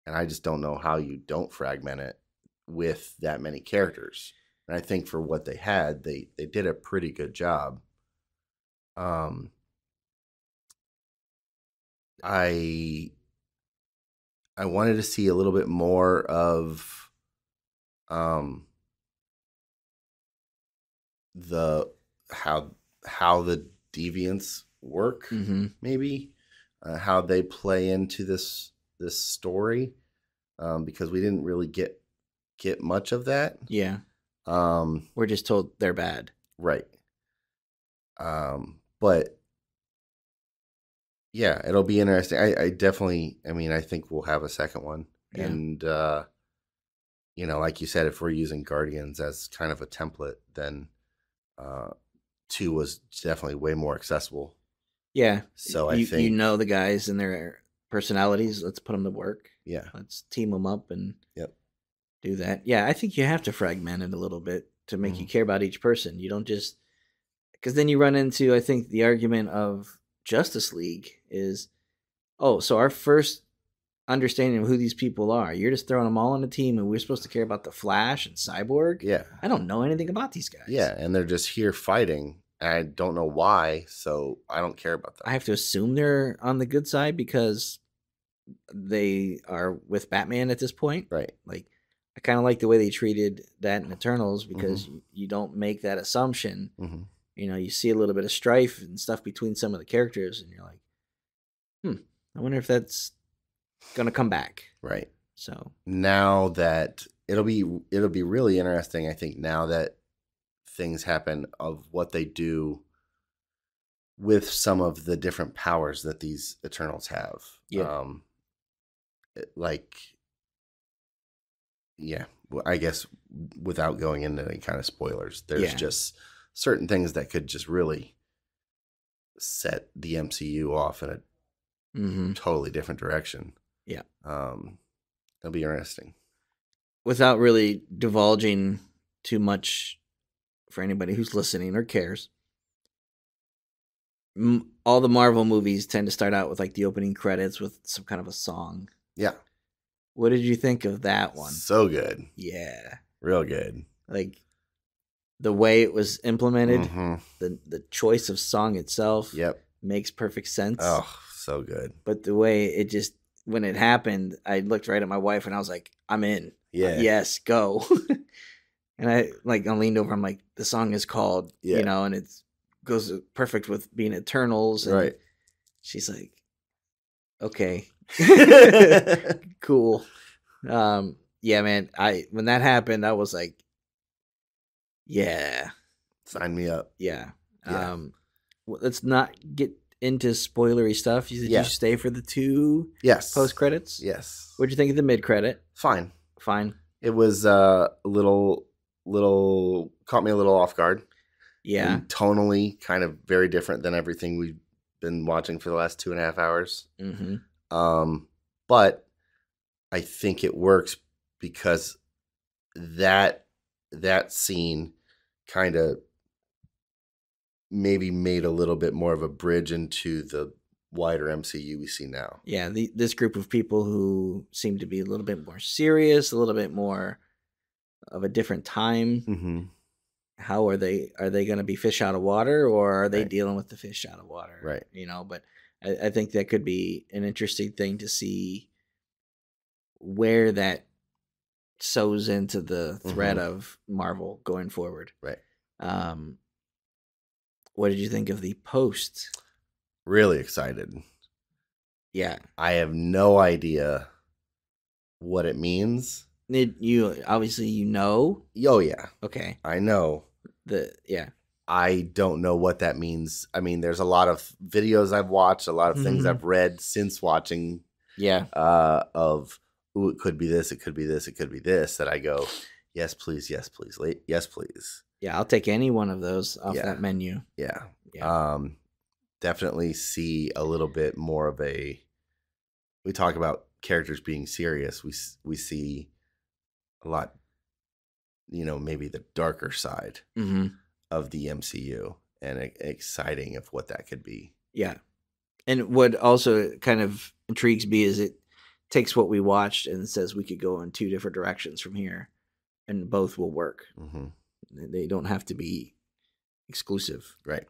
And I just don't know how you don't fragment it with that many characters. And I think for what they had, they did a pretty good job. I wanted to see a little bit more of the how the deviants work, Mm-hmm. maybe how they play into this story, because we didn't really get much of that. Yeah. We're just told they're bad. Right. But yeah, it'll be interesting. I definitely, I think we'll have a second one. Yeah. And, like you said, if we're using Guardians as kind of a template, then 2 was definitely way more accessible. Yeah. So I think, the guys and their personalities. Let's put them to work. Yeah. Let's team them up and Yep. do that. Yeah, I think you have to fragment it a little bit to make you care about each person. You don't just, because then you run into, I think, the argument of Justice League is, oh, so our first understanding of who these people are, you're just throwing them all on a team and we're supposed to care about the Flash and Cyborg? Yeah. I don't know anything about these guys. Yeah, and they're just here fighting. And I don't know why, so I don't care about them. I have to assume they're on the good side because they are with Batman at this point. Right. Like, I kind of like the way they treated that in Eternals because you don't make that assumption. Mm-hmm. You see a little bit of strife and stuff between some of the characters, and you're like, I wonder if that's gonna come back. Right. So now that it'll be really interesting, I think, now that things happen of what they do with some of the different powers that these Eternals have. Yeah. I guess without going into any kind of spoilers, there's just certain things that could just really set the MCU off in a totally different direction. Yeah. It'll be interesting. Without really divulging too much for anybody who's listening or cares, all the Marvel movies tend to start out with like the opening credits with some kind of a song. Yeah. What did you think of that one? So good. Yeah. Real good. Like the way it was implemented, the choice of song itself makes perfect sense. Oh, so good. But the way it just when it happened, I looked right at my wife and I was like, I'm in. Yeah. Yes, go. And I leaned over. I'm like, the song is called, and it goes perfect with being Eternals. And Right. she's like, okay, cool. Yeah, man. When that happened, I was like, yeah, sign me up. yeah. Yeah. Let's not get into spoilery stuff. Did you stay for the 2 post credits? Yes. What'd you think of the mid credit? Fine. It was a little caught me a little off guard. Yeah. And tonally kind of very different than everything we've been watching for the last 2.5 hours. Mm-hmm. But I think it works because that scene kind of maybe made a little bit more of a bridge into the wider MCU we see now. Yeah, this group of people who seem to be a little bit more serious, a little bit more of a different time. Mm-hmm. How are they going to be fish out of water, or are they dealing with the fish out of water? Right. But I think that could be an interesting thing to see where that sews into the thread of Marvel going forward. Right. What did you think of the post? Really excited. Yeah. I have no idea what it means. You obviously know? Oh yeah. Okay. I know. I don't know what that means. I mean, there's a lot of videos I've watched, a lot of things I've read since watching. Yeah. Of it could be this, it could be this, it could be this, that I go, yes, please, yes, please, yes, please. Yeah, I'll take any one of those off that menu. Yeah. Definitely see a little bit more of a. We talk about characters being serious. We see a lot, maybe the darker side of the MCU, and exciting of what that could be. Yeah. And what also kind of intrigues me is it takes what we watched and says we could go in 2 different directions from here, and both will work. Mm-hmm. They don't have to be exclusive. Right.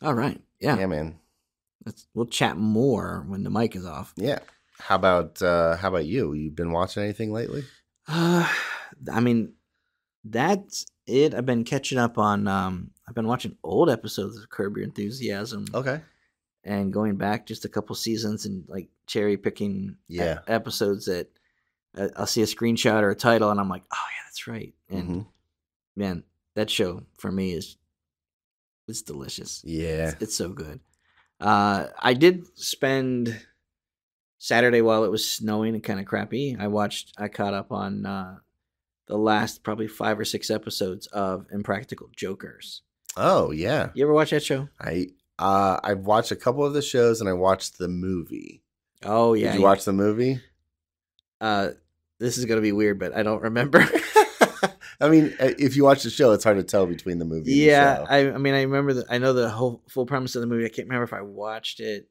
All right. Yeah. Yeah, man. We'll chat more when the mic is off. Yeah. How about you? You've been watching anything lately? I mean, that's it. I've been catching up on. I've been watching old episodes of Curb Your Enthusiasm. Okay. And going back just a couple seasons and cherry picking episodes that I'll see a screenshot or a title and I'm like, oh yeah, that's right. And man, that show for me it's delicious. Yeah, it's so good. I did spend Saturday while it was snowing and kind of crappy. I caught up on the last probably 5 or 6 episodes of Impractical Jokers. Oh yeah. You ever watch that show? I've watched a couple of the shows and I watched the movie. Oh yeah. Did you watch the movie? This is gonna be weird, but I don't remember. I mean, if you watch the show, it's hard to tell between the movie. Yeah, and the show. I mean, I remember. I know the whole full premise of the movie. I can't remember if I watched it.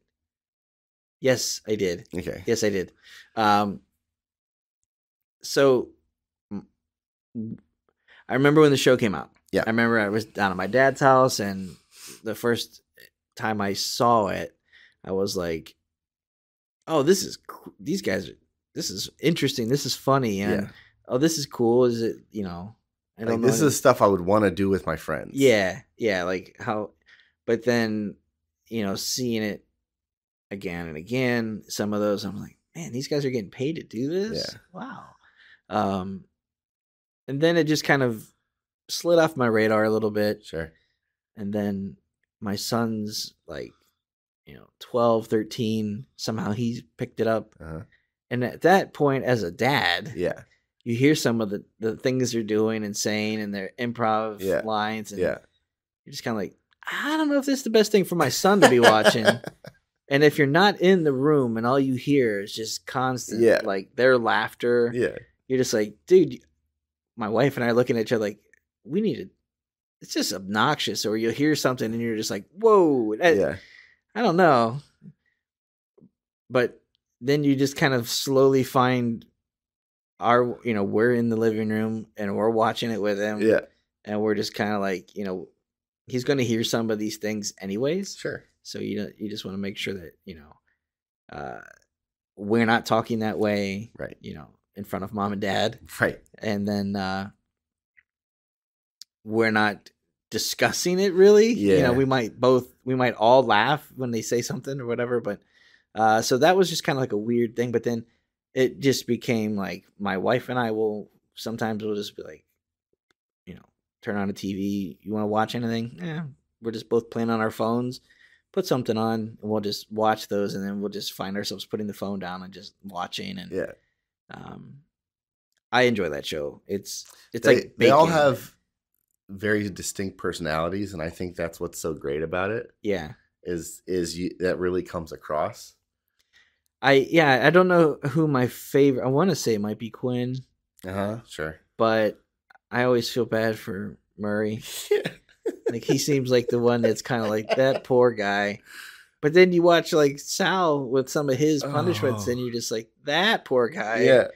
Yes, I did. Okay. Yes, I did. So I remember when the show came out. Yeah. I remember I was down at my dad's house, and the first time I saw it, I was like, "Oh, this is these guys. This is interesting. This is funny, and oh, this is cool." Is it? I don't know. This is stuff I would want to do with my friends. Yeah, like how. But then, seeing it again and again, some of those, I'm like, man, these guys are getting paid to do this. Yeah. Wow. And then it just kind of slid off my radar a little bit. Sure. And then my son's 12, 13, somehow he's picked it up. Uh-huh. And at that point, as a dad, you hear some of the things they're doing and saying and their improv lines. And you're just kind of like, I don't know if this is the best thing for my son to be watching. And if you're not in the room and all you hear is just constant, their laughter, you're just like, dude, my wife and I are looking at each other like, we need to, it's just obnoxious. Or you'll hear something and you're just like, whoa, I don't know. But then you just kind of slowly find we're in the living room and we're watching it with him. Yeah. And we're just kind of like, he's going to hear some of these things anyways. Sure. So you just want to make sure that, we're not talking that way, Right. in front of mom and dad. Right. And then we're not discussing it really. Yeah. We might all laugh when they say something or whatever, but so that was just kind of like a weird thing. But then it just became like my wife and I will just be like, turn on the TV. You want to watch anything? Yeah, we're just both playing on our phones. Put something on, and we'll just watch those, and then we'll just find ourselves putting the phone down and just watching. And Yeah. I enjoy that show. It's like they all have very distinct personalities, and I think that's what's so great about it. Yeah, that really comes across. I don't know who my favorite. I want to say it might be Quinn. Sure. But I always feel bad for Murray. Yeah. Like he seems like the one that's kind of like that poor guy. But then you watch like Sal with some of his punishments, and you're just like that poor guy. Yeah.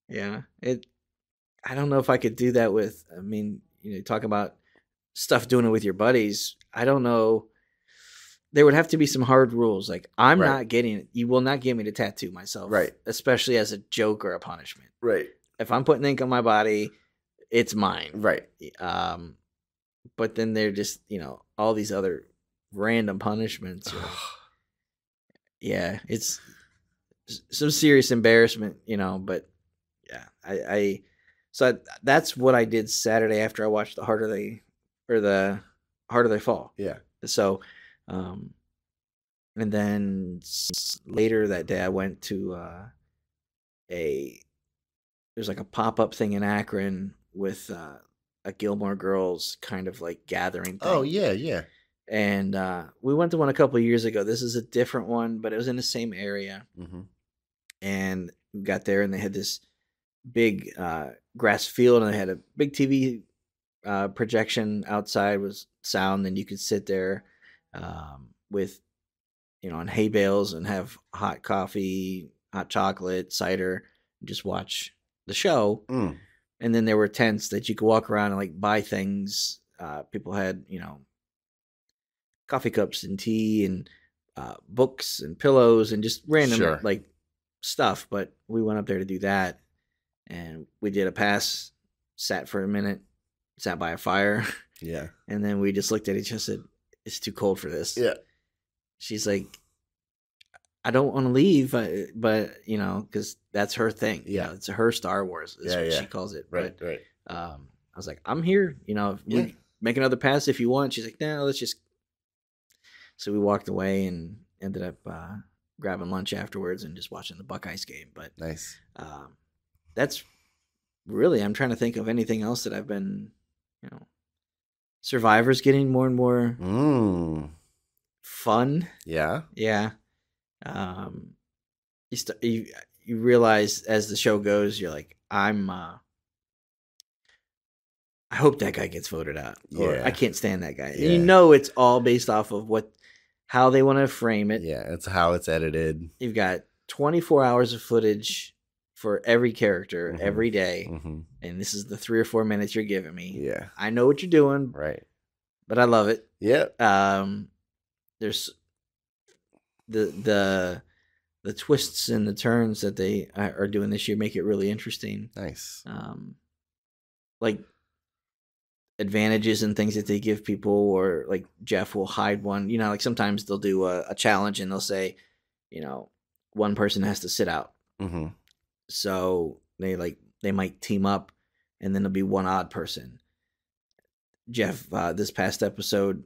Yeah. I don't know if I could do that with. I mean, talk about stuff doing it with your buddies. I don't know. There would have to be some hard rules. Like I'm not getting it. You will not get me to tattoo myself. Right. Especially as a joke or a punishment. Right. If I'm putting ink on my body, it's mine. Right. But then they're just, all these other random punishments. Yeah, it's some serious embarrassment, but yeah, so that's what I did Saturday after I watched The Harder They Fall. Yeah. So, and then later that day I went to there's like a pop-up thing in Akron with a Gilmore Girls kind of like gathering thing. Oh, yeah, yeah. And we went to one a couple of years ago. This is a different one, but it was in the same area. Mm-hmm. And we got there, and they had this big grass field, and they had a big TV projection outside with sound, and you could sit there with, on hay bales and have hot coffee, hot chocolate, cider, and just watch the show. And then there were tents that you could walk around and like buy things. People had, coffee cups and tea and books and pillows and just random like stuff. But we went up there to do that, and we did a pass, sat for a minute, sat by a fire. Yeah. And then we just looked at each other and said, it's too cold for this. Yeah. She's like, I don't want to leave, but because that's her thing. Yeah, it's her Star Wars. Is what she calls it. Right, but, right. I was like, I'm here. We make another pass if you want. She's like, no, let's just. So we walked away and ended up grabbing lunch afterwards and just watching the Buckeyes game. But nice. That's really. I'm trying to think of anything else that I've been. Survivor's getting more and more fun. Yeah. Yeah. You realize as the show goes, you're like, I hope that guy gets voted out. Or I can't stand that guy. Yeah. And it's all based off of how they want to frame it. Yeah, it's how it's edited. You've got 24 hours of footage for every character every day. And this is the 3 or 4 minutes you're giving me. Yeah. I know what you're doing. Right. But I love it. Yeah. There's the twists and the turns that they are doing this year make it really interesting. Nice. Like advantages and things that they give people, or like Jeff will hide one. Like sometimes they'll do a challenge and they'll say, one person has to sit out. So they might team up, and then there'll be one odd person. Jeff, this past episode,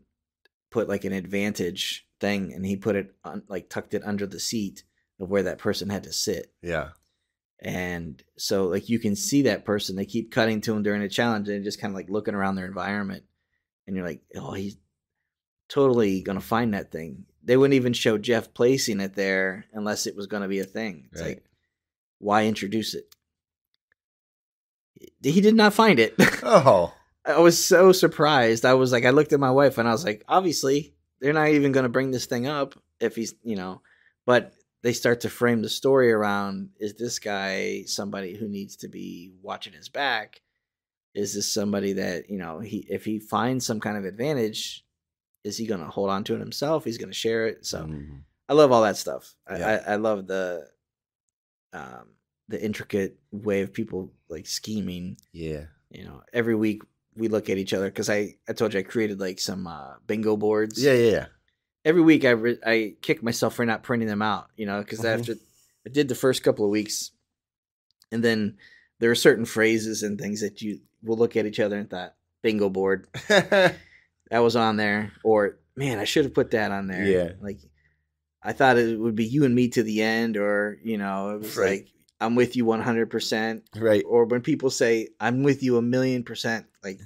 put like an advantage thing, and he put it on, like tucked it under the seat of where that person had to sit. Yeah. And so like you can see that person, they keep cutting to him during the challenge, and just kind of like looking around their environment, and you're like, oh, he's totally gonna find that thing. They wouldn't even show Jeff placing it there unless it was gonna be a thing. It's like, why introduce it? He did not find it. Oh. I was so surprised. I was like, I looked at my wife and I was like, obviously they're not even going to bring this thing up if he's, but they start to frame the story around, is this guy somebody who needs to be watching his back? Is this somebody that, if he finds some kind of advantage, is he going to hold on to it himself? He's going to share it. So I love all that stuff. I love the the intricate way of people like scheming. Yeah. Every week we look at each other because I told you I created like some bingo boards. Yeah. Every week I kick myself for not printing them out, because after I did the first couple of weeks, and then there are certain phrases and things that you will look at each other and thought, bingo board, that was on there, or man, I should have put that on there. Yeah. Like I thought it would be you and me to the end, or it was like I'm with you 100%. Right. Or when people say I'm with you 1,000,000%, like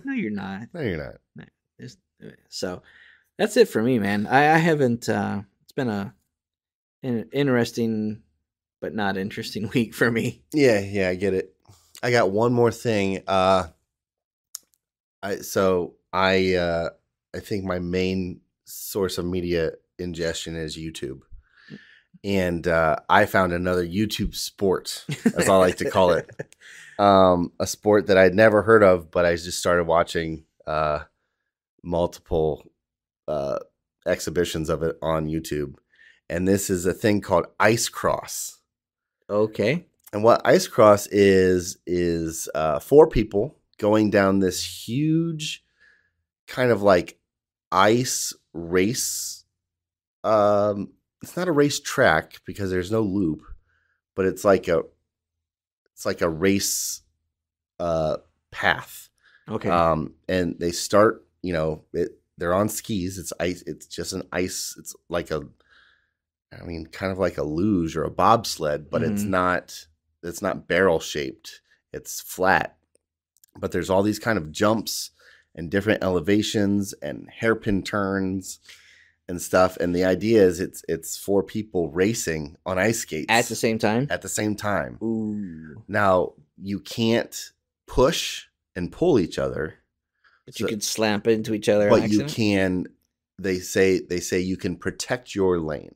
no, you're not. No, you're not. No, so that's it for me, man. I haven't. It's been an interesting but not interesting week for me. Yeah, I get it. I got one more thing. I think my main source of media ingestion is YouTube. And I found another YouTube sport, as I like to call it. A sport that I'd never heard of, but I just started watching multiple exhibitions of it on YouTube. And this is a thing called ice cross. Okay. And what ice cross is 4 people going down this huge kind of like ice race. It's not a race track because there's no loop, but it's like a race path. Okay. And they start, they're on skis. It's ice. It's just an ice. It's like kind of like a luge or a bobsled, but it's not barrel shaped. It's flat, but there's all these kind of jumps and different elevations and hairpin turns and stuff. And the idea is it's 4 people racing on ice skates at the same time. Ooh. Now you can't push and pull each other, but you can slam into each other. But you can. They say you can protect your lane,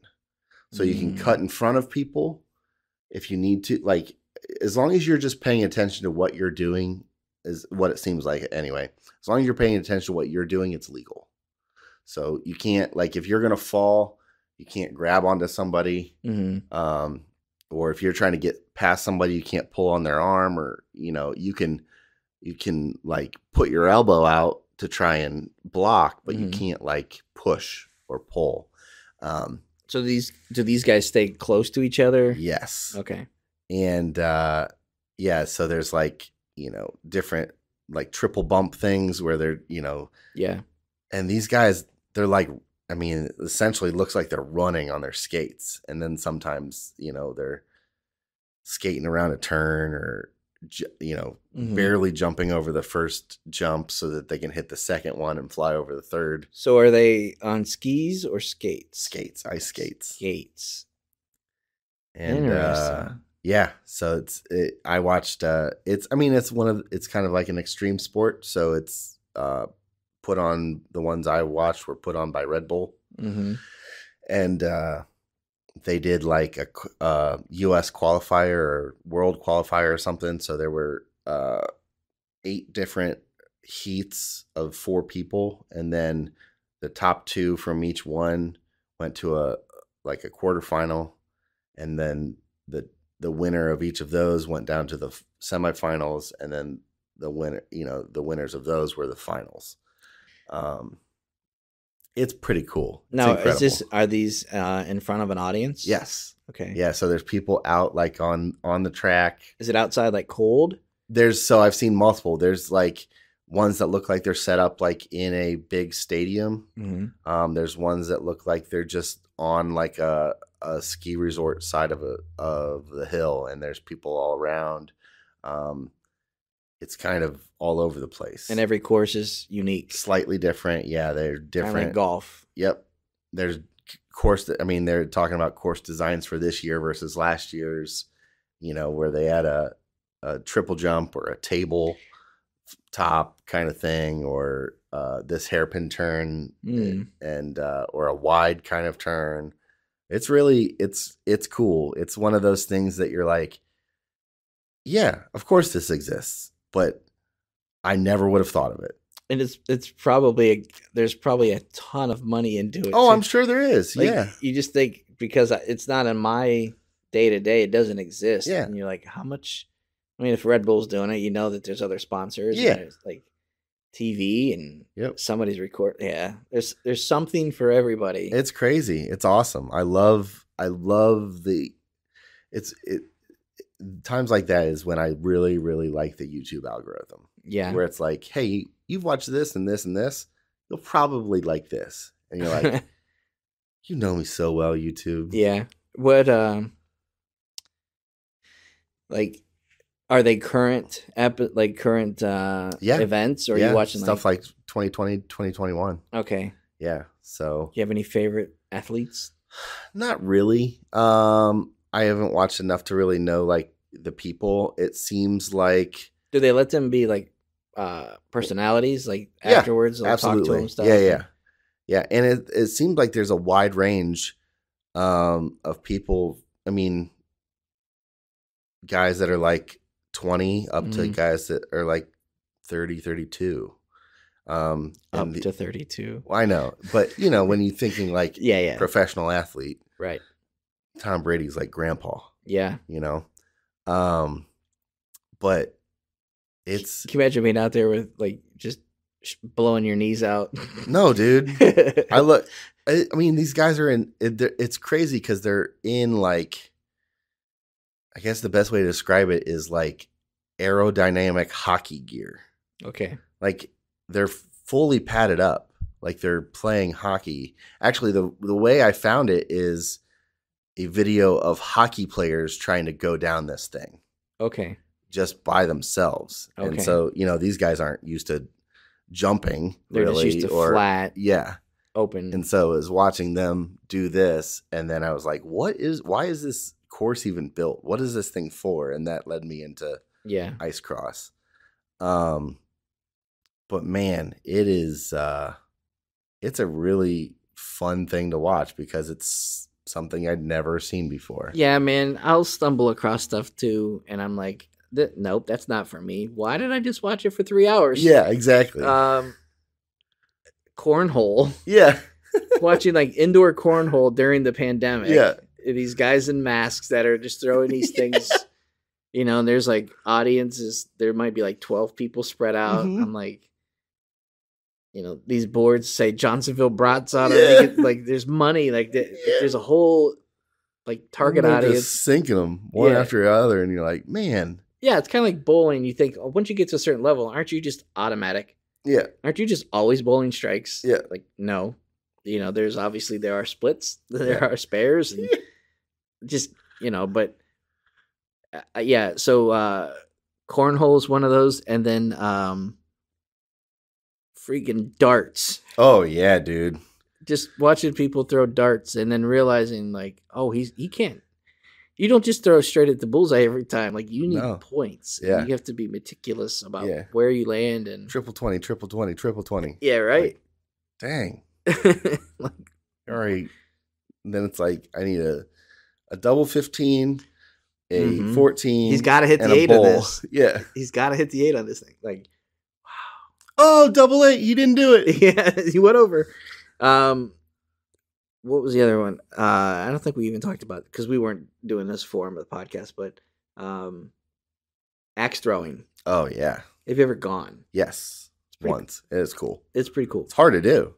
so you can cut in front of people if you need to. Like as long as you're just paying attention to what you're doing, is what it seems like anyway. As long as you're paying attention to what you're doing, it's legal. So you can't, like, if you're going to fall, you can't grab onto somebody. Or if you're trying to get past somebody, you can't pull on their arm, or, you can like put your elbow out to try and block, but you can't like push or pull. So do these guys stay close to each other? Yes. Okay. And, so there's like, different like triple bump things where they're, yeah. And these guys, they're like, essentially looks like they're running on their skates. And then sometimes, they're skating around a turn or, barely jumping over the first jump so that they can hit the second one and fly over the third. So are they on skis or skates? Skates, ice skates. Skates. And, so I watched, it's kind of like an extreme sport. So it's, put on, the ones I watched were put on by Red Bull. And they did like a US qualifier or world qualifier or something. So there were 8 different heats of 4 people. And then the top 2 from each one went to a quarterfinal. And then the winner of each of those went down to the semifinals. And then the winners of those were the finals. It's pretty cool. Now, are these in front of an audience? Yes. Okay. Yeah. So there's people out like on the track. Is it outside like cold? So I've seen multiple. There's like ones that look like they're set up like in a big stadium. There's ones that look like they're just on like a ski resort side of the hill, and there's people all around. It's kind of all over the place. And every course is unique. Slightly different. Yeah, they're different. Kind of like golf. Yep. There's they're talking about course designs for this year versus last year's, where they had a triple jump or a table top kind of thing, or this hairpin turn and or a wide kind of turn. It's really, it's cool. It's one of those things that you're like, yeah, of course this exists, but I never would have thought of it. And it's probably there's probably a ton of money into it. Oh, too. I'm sure there is. Like, yeah. You just think because it's not in my day to day, it doesn't exist. Yeah. And you're like, how much? I mean, if Red Bull's doing it, you know that there's other sponsors. Yeah. And there's like TV and Yep. somebody's recording. Yeah. There's something for everybody. It's crazy. It's awesome. I love times like that is when I really, really like the YouTube algorithm. Yeah. Where it's like, hey, you've watched this and this and this. You'll probably like this. And you're like, you know me so well, YouTube. Yeah. What, like, are they current events, or are you watching stuff like 2020, 2021? Okay. Yeah. So, do you have any favorite athletes? Not really. I haven't watched enough to really know like the people. It seems like, do they let them be like personalities like afterwards? Like, absolutely. Talk to them stuff? Yeah. And it seems like there's a wide range of people. I mean, guys that are like 20 up to guys that are like 30, 32. Up to 32. I know, but you know, when you're thinking like professional athlete, right? Tom Brady's like grandpa. Yeah. You know, but it's. Can you imagine being out there with like just blowing your knees out? No, dude. I mean, these guys are in. It's crazy because they're in like. I guess the best way to describe it is like aerodynamic hockey gear. Okay. Like they're fully padded up, like they're playing hockey. Actually, the way I found it is a video of hockey players trying to go down this thing. Okay. Just by themselves. Okay. And so, you know, these guys aren't used to jumping. They're really, just used to flat. Yeah. Open. And so I was watching them do this. And then I was like, why is this course even built? What is this thing for? And that led me into ice cross. But man, it's a really fun thing to watch because it's something I'd never seen before. Yeah, man, I'll stumble across stuff too, and I'm like, nope, that's not for me. Why did I just watch it for 3 hours? Yeah, exactly. Cornhole. Yeah. Watching like indoor cornhole during the pandemic. Yeah. These guys in masks that are just throwing these things, you know, and there's like audiences. There might be like 12 people spread out. I'm like, you know, these boards say Johnsonville Brats on it. Like there's money. Like there's a whole like target audience. Just sinking them one after the other. And you're like, man. Yeah, it's kind of like bowling. You think, once you get to a certain level, aren't you just automatic? Yeah. Aren't you just always bowling strikes? Yeah. Like, no. You know, there are splits, there are spares, and just, you know, but so cornhole's one of those, and then freaking darts. Oh yeah, dude. Just watching people throw darts and then realizing like, oh, he can't. You don't just throw straight at the bullseye every time. Like, you need points. Yeah. You have to be meticulous about where you land and triple 20, triple 20, triple 20. Yeah, right. Like, dang. Like, all right. And then it's like, I need a double 15, a 14. He's got to hit the 8 on this. Yeah. He's got to hit the 8 on this thing. Like, wow. Oh, double 8. He didn't do it. Yeah, he went over. What was the other one? I don't think we even talked about it because we weren't doing this form of the podcast, but axe throwing. Oh, yeah. Have you ever gone? Yes. Once. It is cool. It's pretty cool. It's hard to do.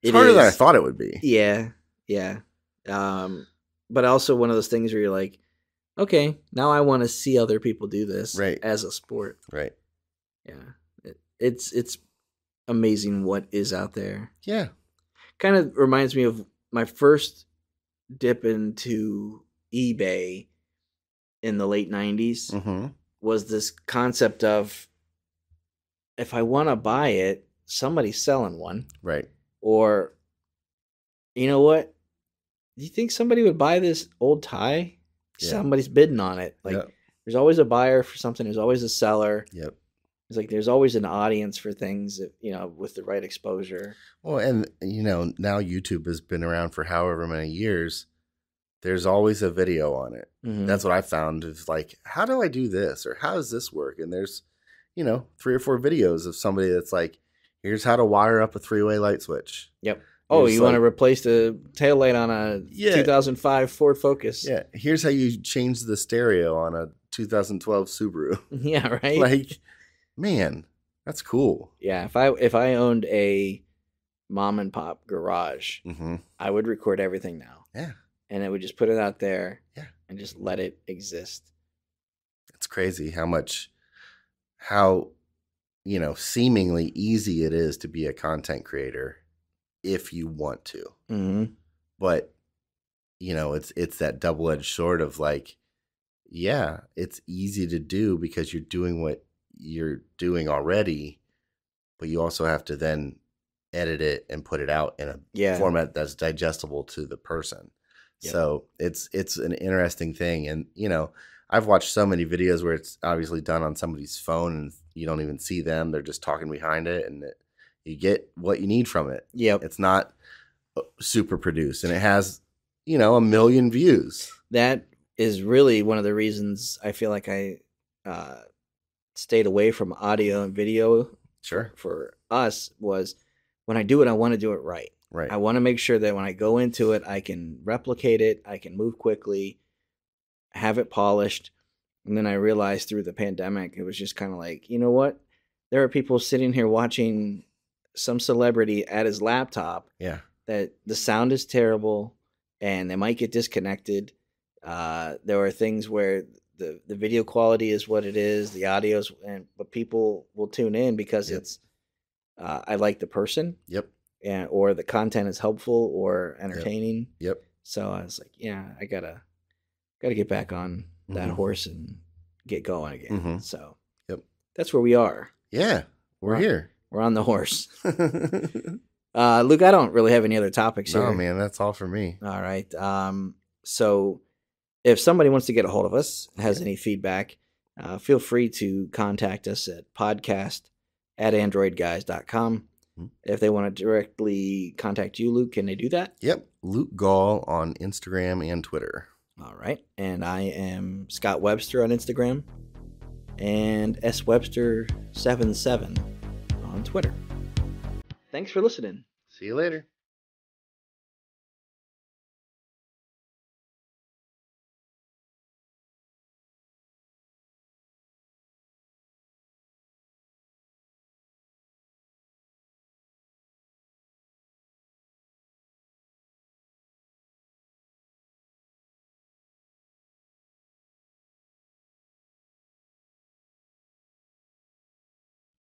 It's harder than I thought it would be. Yeah. Yeah. But also one of those things where you're like, okay, now I want to see other people do this as a sport. Right. Yeah. It's amazing what is out there. Yeah. Kind of reminds me of my first dip into eBay in the late 90s was this concept of, if I want to buy it, somebody's selling one. Right. Or, you know what? Do you think somebody would buy this old tie? Yeah. Somebody's bidding on it. Like, there's always a buyer for something. There's always a seller. Yep. It's like there's always an audience for things, that, you know, with the right exposure. Well, and, you know, now YouTube has been around for however many years. There's always a video on it. That's what I found is like, how do I do this? Or how does this work? And there's, you know, 3 or 4 videos of somebody that's like, here's how to wire up a 3-way light switch. Yep. Oh, You're you just want to like, replace the taillight on a Yeah. 2005 Ford Focus? yeah, here's how you change the stereo on a 2012 Subaru. Yeah, right. Like, man, that's cool. Yeah, if I owned a mom and pop garage, Mm-hmm. I would record everything now. Yeah. And I would just put it out there. Yeah. And just let it exist. It's crazy how seemingly easy it is to be a content creator if you want to. Mm-hmm. But it's that double-edged sword of like, yeah, it's easy to do because you're doing what you're doing already, but you also have to then edit it and put it out in a format that's digestible to the person. Yep. So it's an interesting thing. And I've watched so many videos where it's obviously done on somebody's phone and you don't even see them, they're just talking behind it, and you get what you need from it. Yep. It's not super produced, and it has 1 million views. That is really one of the reasons I feel like I stayed away from audio and video. Sure. For us was, when I do it, I want to do it right. Right. I want to make sure that when I go into it, I can replicate it, I can move quickly, have it polished. And then I realized through the pandemic, it was just kind of like, you know what? There are people sitting here watching some celebrity at his laptop. Yeah. That the sound is terrible and they might get disconnected. There are things where the video quality is what it is, the audio's, but people will tune in because it's, I like the person. Yep. Or the content is helpful or entertaining. Yep. So I was like, yeah, I gotta get back on that horse and get going again. Mm-hmm. So that's where we are. Yeah, we're here. We're on the horse. Luke, I don't really have any other topics here. No, man, that's all for me. All right. So if somebody wants to get a hold of us, has any feedback, feel free to contact us at podcast@AndroidGuys.com. If they want to directly contact you, Luke, can they do that? Yep. Luke Gaul on Instagram and Twitter. All right. And I am Scott Webster on Instagram and swebster77 on Twitter. Thanks for listening. See you later.